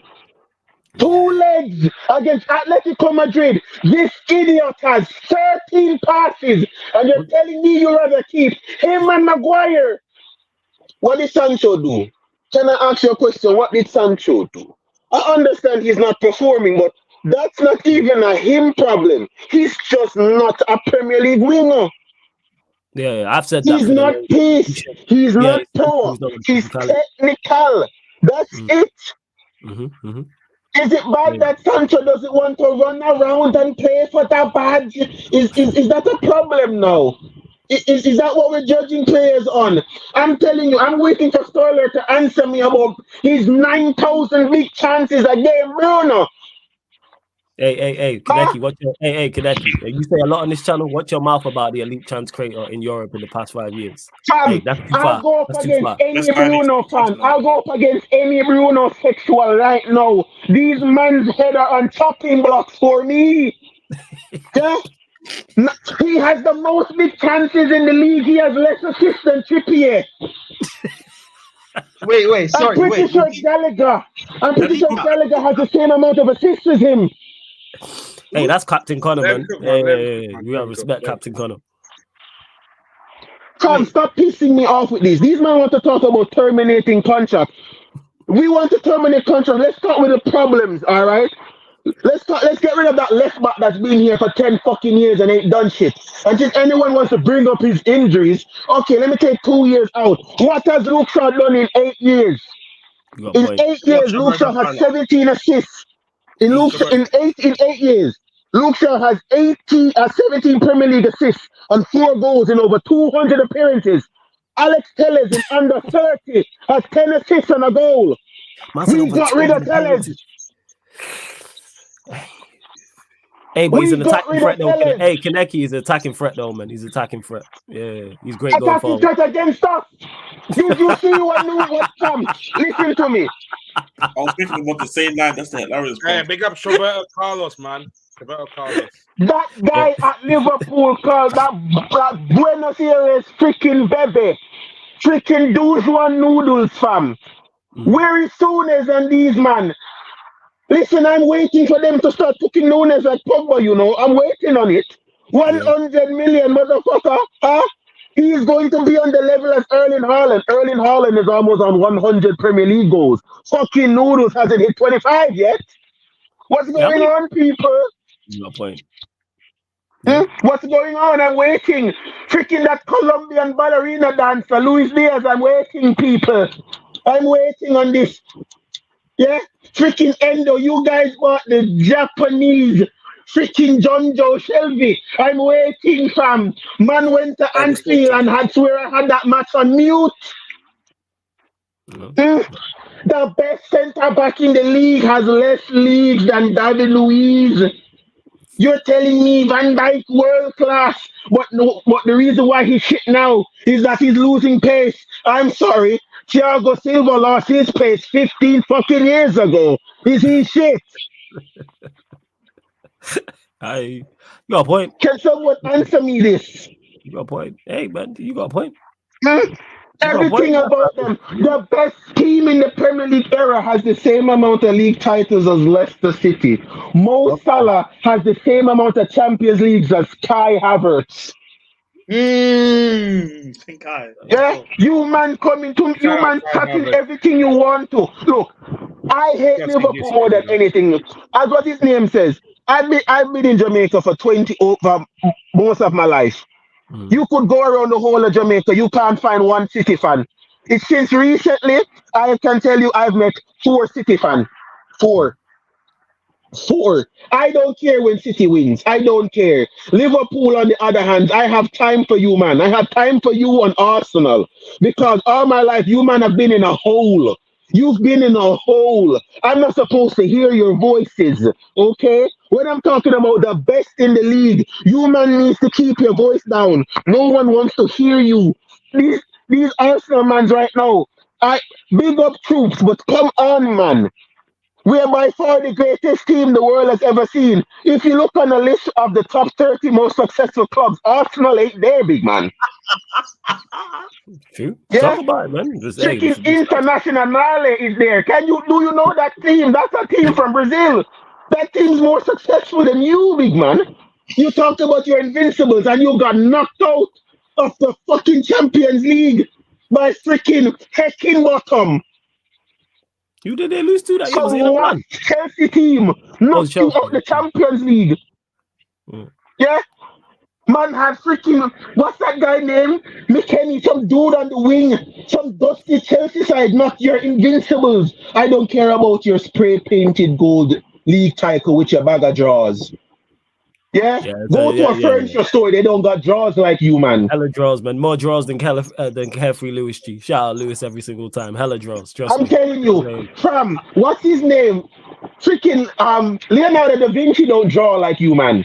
2 legs against Atletico Madrid. This idiot has 13 passes, and you're telling me you'd rather keep him and Maguire. What did Sancho do? Can I ask you a question? What did Sancho do? I understand he's not performing, but that's not even a him problem. He's just not a Premier League winner. Yeah, I've said that. He's not pace. He's not power. He's technical. That's it. Mm-hmm. Is it bad that Sancho doesn't want to run around and play for that badge? Is that a problem now? Is that what we're judging players on? I'm telling you, I'm waiting for Stoller to answer me about his 9,000 big chances a game, Bruno. Hey, Kaneki, Kaneki. You say a lot on this channel. Watch your mouth about the elite chance creator in Europe in the past 5 years. That's too far. I'll go up against any Bruno fan. I'll go up against any Bruno sexual right now. These men's head are on chopping blocks for me. Yeah? He has the most big chances in the league. He has less assists than Trippier. Wait, sorry. I'm pretty sure Gallagher has the same amount of assists as him. Hey, that's Captain Connor, man. Hey, we gotta respect Captain Connor. Come, stop pissing me off with these. These men want to talk about terminating contract. We want to terminate contract. Let's start with the problems, all right? Let's get rid of that left back that's been here for 10 fucking years and ain't done shit. And if anyone wants to bring up his injuries, okay, let me take 2 years out. What has Luke Shaw done in 8 years? In 8 years, Luke Shaw has 17 assists. In 8 years, Luke Shaw has 17 Premier League assists and 4 goals in over 200 appearances. Alex Telles in under 30 has 10 assists and a goal. We got rid of Telles. Hey, but he's an attacking threat though. Hey, Kaneki is an attacking threat though, man. He's an attacking threat. Yeah, he's great going forward. Attacking threat against us. Did you see what listen to me. I was thinking about the same line. That's the hilarious part. Hey, big up Roberto Carlos, man. Roberto Carlos. That guy at Liverpool called that Buenos Aires freaking Bebe. Freaking those one noodles, fam. Where is Souness and these man? Listen, I'm waiting for them to start cooking Nunes like Pogba, you know. I'm waiting on it. 100 million, motherfucker. Huh? He's going to be on the level as Erling Haaland. Erling Haaland is almost on 100 Premier League goals. Fucking Noodles hasn't hit 25 yet. What's going on, people? No point. What's going on? I'm waiting. Freaking that Colombian ballerina dancer, Luis Diaz. I'm waiting, people. I'm waiting on this. Yeah? Freaking Endo, you guys bought the Japanese freaking John Joe Shelby. I'm waiting, fam. Man went to Anfield and had swear I had that match on mute. The best centre back in the league has less leagues than David Luiz. You're telling me Van Dijk world class, but the reason why he's shit now is that he's losing pace. I'm sorry. Thiago Silva lost his pace 15 fucking years ago. Is he shit? You got a point. Can someone answer me this? You got a point. Hey, man, you got a point. Everything about them. The best team in the Premier League era has the same amount of league titles as Leicester City. Mo Salah has the same amount of Champions Leagues as Kai Havertz. Yeah, you man coming to you man cutting everything you want to. Look, I hate Liverpool more than anything. As what his name says, I've been in Jamaica for most of my life. You could go around the whole of Jamaica, you can't find one City fan. It's since recently, I can tell you I've met 4 City fans. 4. 4. I don't care when City wins. I don't care. Liverpool, on the other hand, I have time for you, man. I have time for you on Arsenal because all my life, you, man, have been in a hole. You've been in a hole. I'm not supposed to hear your voices, okay? When I'm talking about the best in the league, you, man, needs to keep your voice down. No one wants to hear you. These Arsenal mans right now, I big up troops, but come on, man. We are by far the greatest team the world has ever seen. If you look on the list of the top 30 most successful clubs, Arsenal ain't there, big man. True. Yeah? Talk about it, man. Just, hey, Freaking Internationale is there. Do you know that team? That's a team from Brazil. That team's more successful than you, big man. You talked about your invincibles and you got knocked out of the fucking Champions League by freaking Heckingbottom. Who did they lose to? That So was the what? Chelsea team knocked you out the Champions League. Yeah? Man had freaking, what's that guy name? McKennie, some dude on the wing, some dusty Chelsea side, not your invincibles. I don't care about your spray painted gold league title with your bag of drawers. Yeah? Go to a furniture store, they don't got drawers like you, man. Hella draws, man. More draws than Carefree Lewis G. Shout out Lewis every single time. Hella draws. Trust me. I'm telling you, fam, what's his name? Freaking Leonardo da Vinci don't draw like you, man.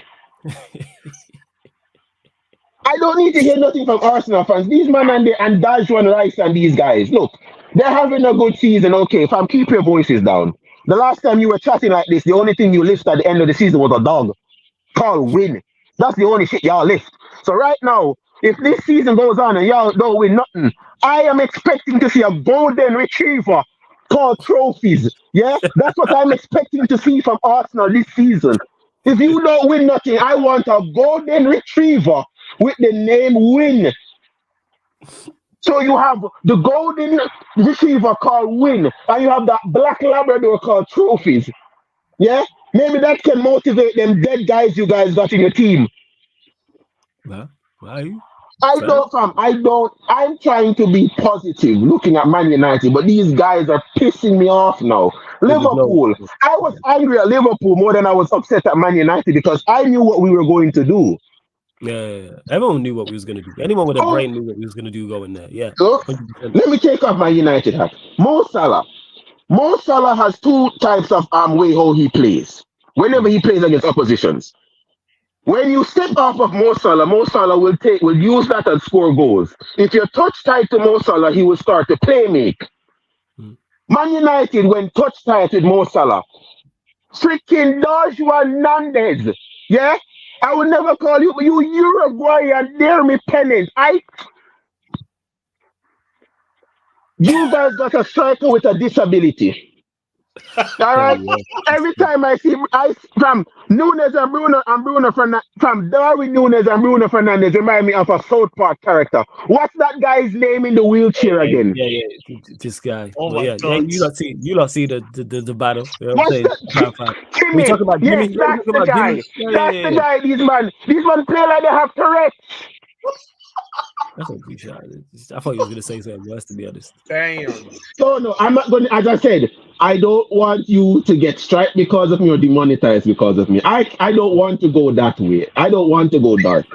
I don't need to hear nothing from Arsenal fans. These man and Dajuan Rice and these guys, look, they're having a good season. Okay, fam, keep your voices down. The last time you were chatting like this, the only thing you lift at the end of the season was a dog called win. That's the only shit y'all lift. So right now, if this season goes on and y'all don't win nothing, I am expecting to see a golden retriever called trophies. Yeah, that's what I'm expecting to see from Arsenal this season. If you don't win nothing, I want a golden retriever with the name Win. So you have the golden retriever called Win, and you have that black Labrador called Trophies. Yeah? Maybe that can motivate them dead guys you guys got in your team. Well, why? I'm trying to be positive looking at Man United, but these guys are pissing me off now. Liverpool. I was angry at Liverpool more than I was upset at Man United because I knew what we were going to do. Yeah. Everyone knew what we was going to do. Anyone with a brain knew what we was going to do going there. Yeah. Look, let me take off my United hat. Mo Salah. Mo Salah has two types of way how he plays. Whenever he plays against oppositions. When you step off of Mo Salah will use that and score goals. If you touch tight to Mo Salah, he will start to play make. Man United, when touch tight with Mo Salah, freaking Dajuan Nandez, yeah? I would never call you Uruguayan, dare me pennant. You guys got a striker with a disability. All right. Every time I see from Nunes and Bruno from Darwin Nunes and Bruno Fernandes remind me of a South Park character. What's that guy's name in the wheelchair again? Yeah. This guy. Oh my God. You lot see the battle. You know what I'm saying? Jimmy. We talk about Jimmy. Yes, that's the guy. That's the guy. These man play like they have Tourette's. That's a good shot. I thought you was gonna say something worse, to be honest. Damn. No, I'm not going to, as I said, I don't want you to get striped because of me or demonetized because of me. I don't want to go that way. I don't want to go dark.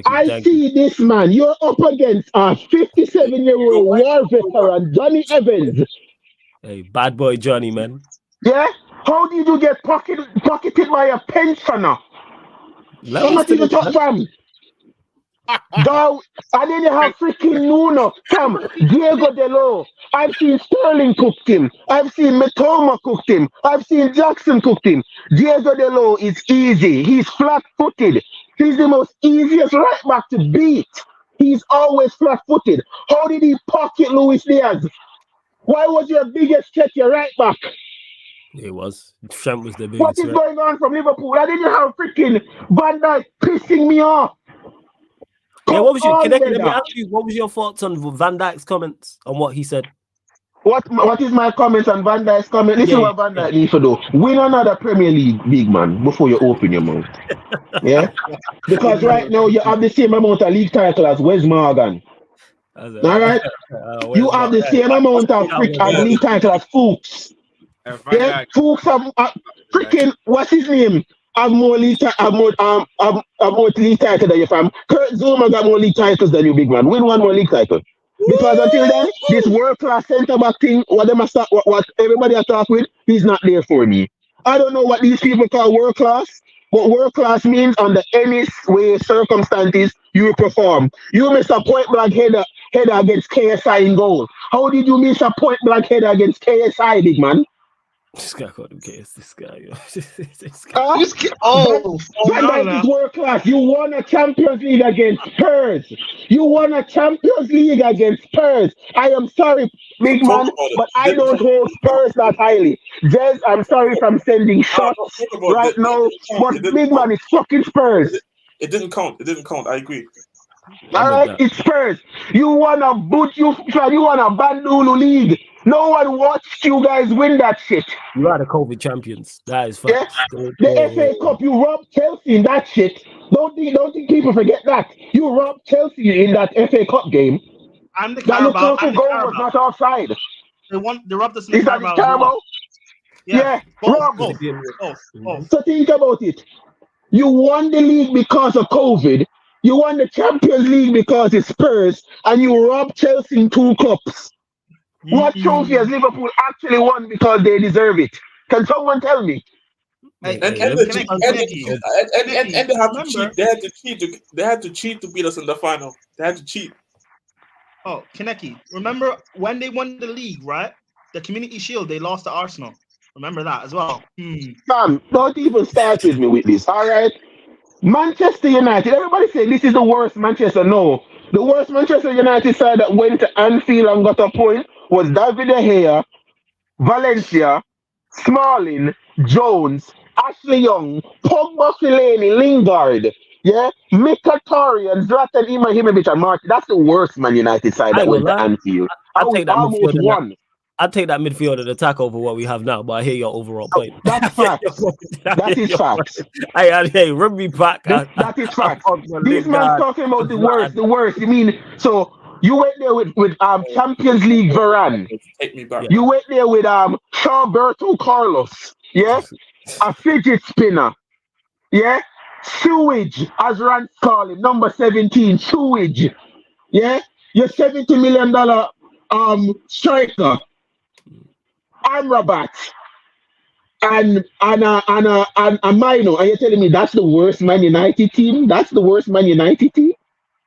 I see this man. You're up against a 57-year-old war veteran, Johnny Evans. Hey, bad boy Johnny, man. Yeah? How did you get pocketed by a pensioner? How much did you talk from? Dog, and then you have freaking Nuno, Diego Delo. I've seen Sterling cooked him. I've seen Mitoma cooked him. I've seen Jackson cooked him. Diego Delo is easy. He's flat-footed. He's the most easiest right back to beat. He's always flat-footed. How did he pocket Luis Diaz? Why was your biggest threat your right back? It was. Trent was the biggest. What is going on from Liverpool? I didn't have freaking Van Dijk pissing me off. Yeah, what was your thoughts on Van Dijk's comments on what he said? What is my comments on Van Dijk's comment? Listen what Van Dijk needs to do. Win another Premier League big man before you open your mouth. Yeah? Because right now you have the same amount of league title as Wes Morgan. All right? You have the same amount of league title as Fuchs. Yeah? Fuchs have Freaking, what's his name? I'm more league I'm more league title than you, fam. Kurt Zuma got more league titles than you, big man. Win one more league title. Because until then, this world class centre back thing, what them a start, what everybody I talk with, he's not there for me. I don't know what these people call world class, but world class means under any way circumstances you perform. You miss a point blank header against KSI in goal. How did you miss a point blank header against KSI, big man? This guy called him KS. This guy, yo. This guy. Van Dijk is world class. You won a Champions League against Spurs. You won a Champions League against Spurs. I am sorry, big man, but I don't hold Spurs that highly. Jez, I'm sorry if I'm sending shots right now, but big man, it's fucking Spurs. It didn't count. It didn't count. I agree. All right, it's Spurs. You won a Bandulu League. No one watched you guys win that shit. You are the COVID champions. That is facts. Yeah. The FA Cup, you robbed Chelsea in that shit. Don't think people forget that. You robbed Chelsea in that FA Cup game. I'm the that Carabao. Lukaku goal was not offside. They robbed us in the Carabao. Carabao? Yeah. Robbed. So think about it. You won the league because of COVID. You won the Champions League because it's Spurs, and you robbed Chelsea in 2 cups. What trophy has Liverpool actually won because they deserve it? Can someone tell me? And they have to cheat. They had to cheat to beat us in the final. They had to cheat. Oh, Kaneki, remember when they won the league, right? The Community Shield, they lost to Arsenal. Remember that as well. Sam, don't even start with me with this, all right? Manchester United, everybody say this is the worst Manchester. No. The worst Manchester United side that went to Anfield and got a point was David De Gea, Valencia, Smalling, Jones, Ashley Young, Pogba, Fellaini, Lingard, yeah, Mkhitaryan, and Zlatan Ibrahimovic and Martin. That's the worst Man United side that went to Anfield. I'll take that almost won. I'd take that midfield attack over what we have now, but I hear your overall point. That's facts. That is facts. Hey, run me back. That is facts. This man's talking about the worst. You mean, so you went there with Champions League Varane. Take me back. You went there with Roberto Carlos. Yeah? A fidget spinner. Yeah? Sewage, as Rand call him, number 17, Sewage. Yeah? Your $70 million striker. Amrabat and Mino, and you're telling me that's the worst Man United team? That's the worst Man United team?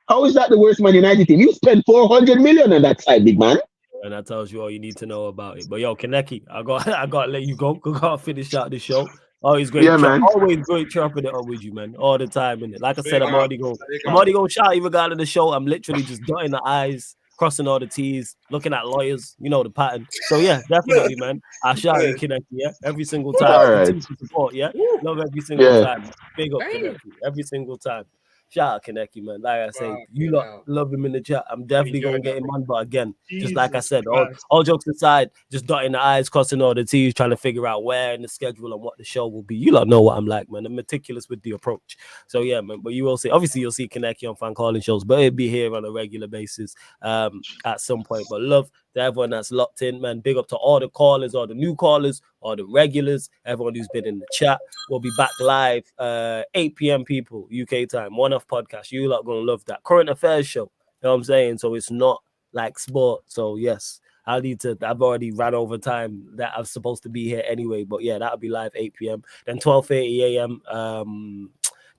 How is that the worst Man United team? You spent 400 million on that side, big man. And that tells you all you need to know about it. But yo, Kaneki, I got to let you go. I got to finish out the show. Always great, man. Always great chopping it up with you, man. All the time, innit? Like I said, I'm already going to shout you regarding the show. I'm literally just dotting the I's, crossing all the T's, looking at lawyers, you know the pattern. So yeah, definitely, man. I shout you, Kaneki, yeah, every single time. All right. Continue to support, yeah. Love every single time. Big up, Kaneki, every single time. Shout out Kaneki, man. Like I say, you lot love him in the chat. I'm definitely gonna get him on, but again, just like I said, all jokes aside, just dotting the I's, crossing all the T's, trying to figure out where in the schedule and what the show will be. You lot know what I'm like, man. I'm meticulous with the approach. So yeah, man. But you will see, obviously, you'll see Kaneki on fan calling shows, but it'll be here on a regular basis at some point. But love to everyone that's locked in, man. Big up to all the callers, all the new callers, all the regulars, everyone who's been in the chat. We'll be back live 8 p.m. people, UK time, one-off podcast. You lot gonna love that. Current affairs show, you know what I'm saying? So it's not like sport. So yes, I've already ran over time that I'm supposed to be here anyway. But yeah, that'll be live 8 p.m. Then 12:30 a.m.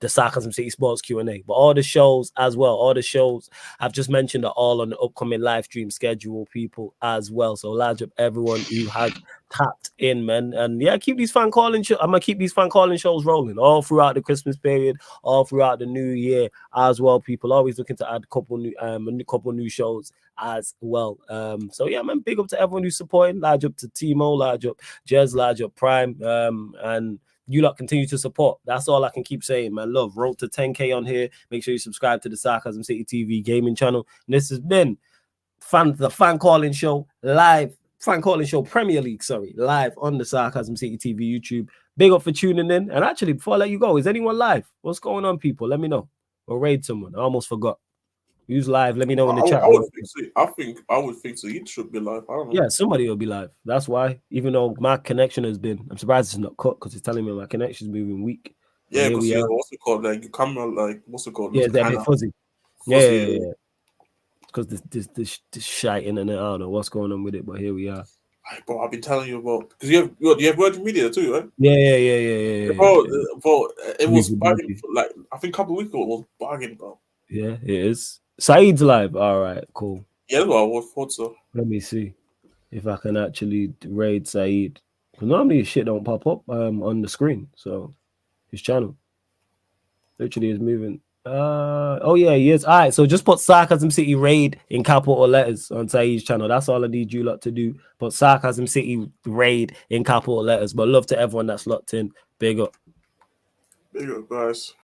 The Sarcasm City Sports Q&A. But all the shows as well, all the shows I've just mentioned are all on the upcoming live stream schedule, people, as well. So large up everyone who has tapped in, man. And yeah, keep these fan calling shows. I'm gonna keep these fan calling shows rolling all throughout the Christmas period, all throughout the new year as well. People always looking to add a couple new shows as well. So yeah, man, big up to everyone who's supporting. Large up to Timo, large up Jez, large up Prime, and you lot continue to support. That's all I can keep saying, man. Love, road to 10K on here. Make sure you subscribe to the Sarcasm City TV gaming channel. And this has been the fan calling show live, fan calling show Premier League, live on the Sarcasm City TV YouTube. Big up for tuning in. And actually, before I let you go, is anyone live? What's going on, people? Let me know. Or raid someone. I almost forgot. Who's live? Let me know in the chat. I would think so. I would think so. It should be live. I don't know. Yeah, somebody will be live. That's why. Even though my connection has been, I'm surprised it's not cut because it's telling me my connection's moving weak. Yeah, because what's it called? Like your camera, like what's it called? Yeah, they're a bit fuzzy. Yeah. Because this shite internet, I don't know what's going on with it, but here we are. Bro, I've been telling you about because you have Virgin Media too, right? Yeah. Bro, it was bargain. Like I think a couple of weeks ago, it was bargain, bro. Yeah, it is. Saeed's live. All right, cool. Yeah, well, I would thought so. Let me see if I can actually raid Saeed. Because normally his shit don't pop up on the screen. So his channel literally is moving. Oh yeah, he is. All right, so just put Sarcasm City raid in capital letters on Saeed's channel. That's all I need you lot to do. Put Sarcasm City raid in capital letters. But love to everyone that's locked in. Big up. Big up, guys.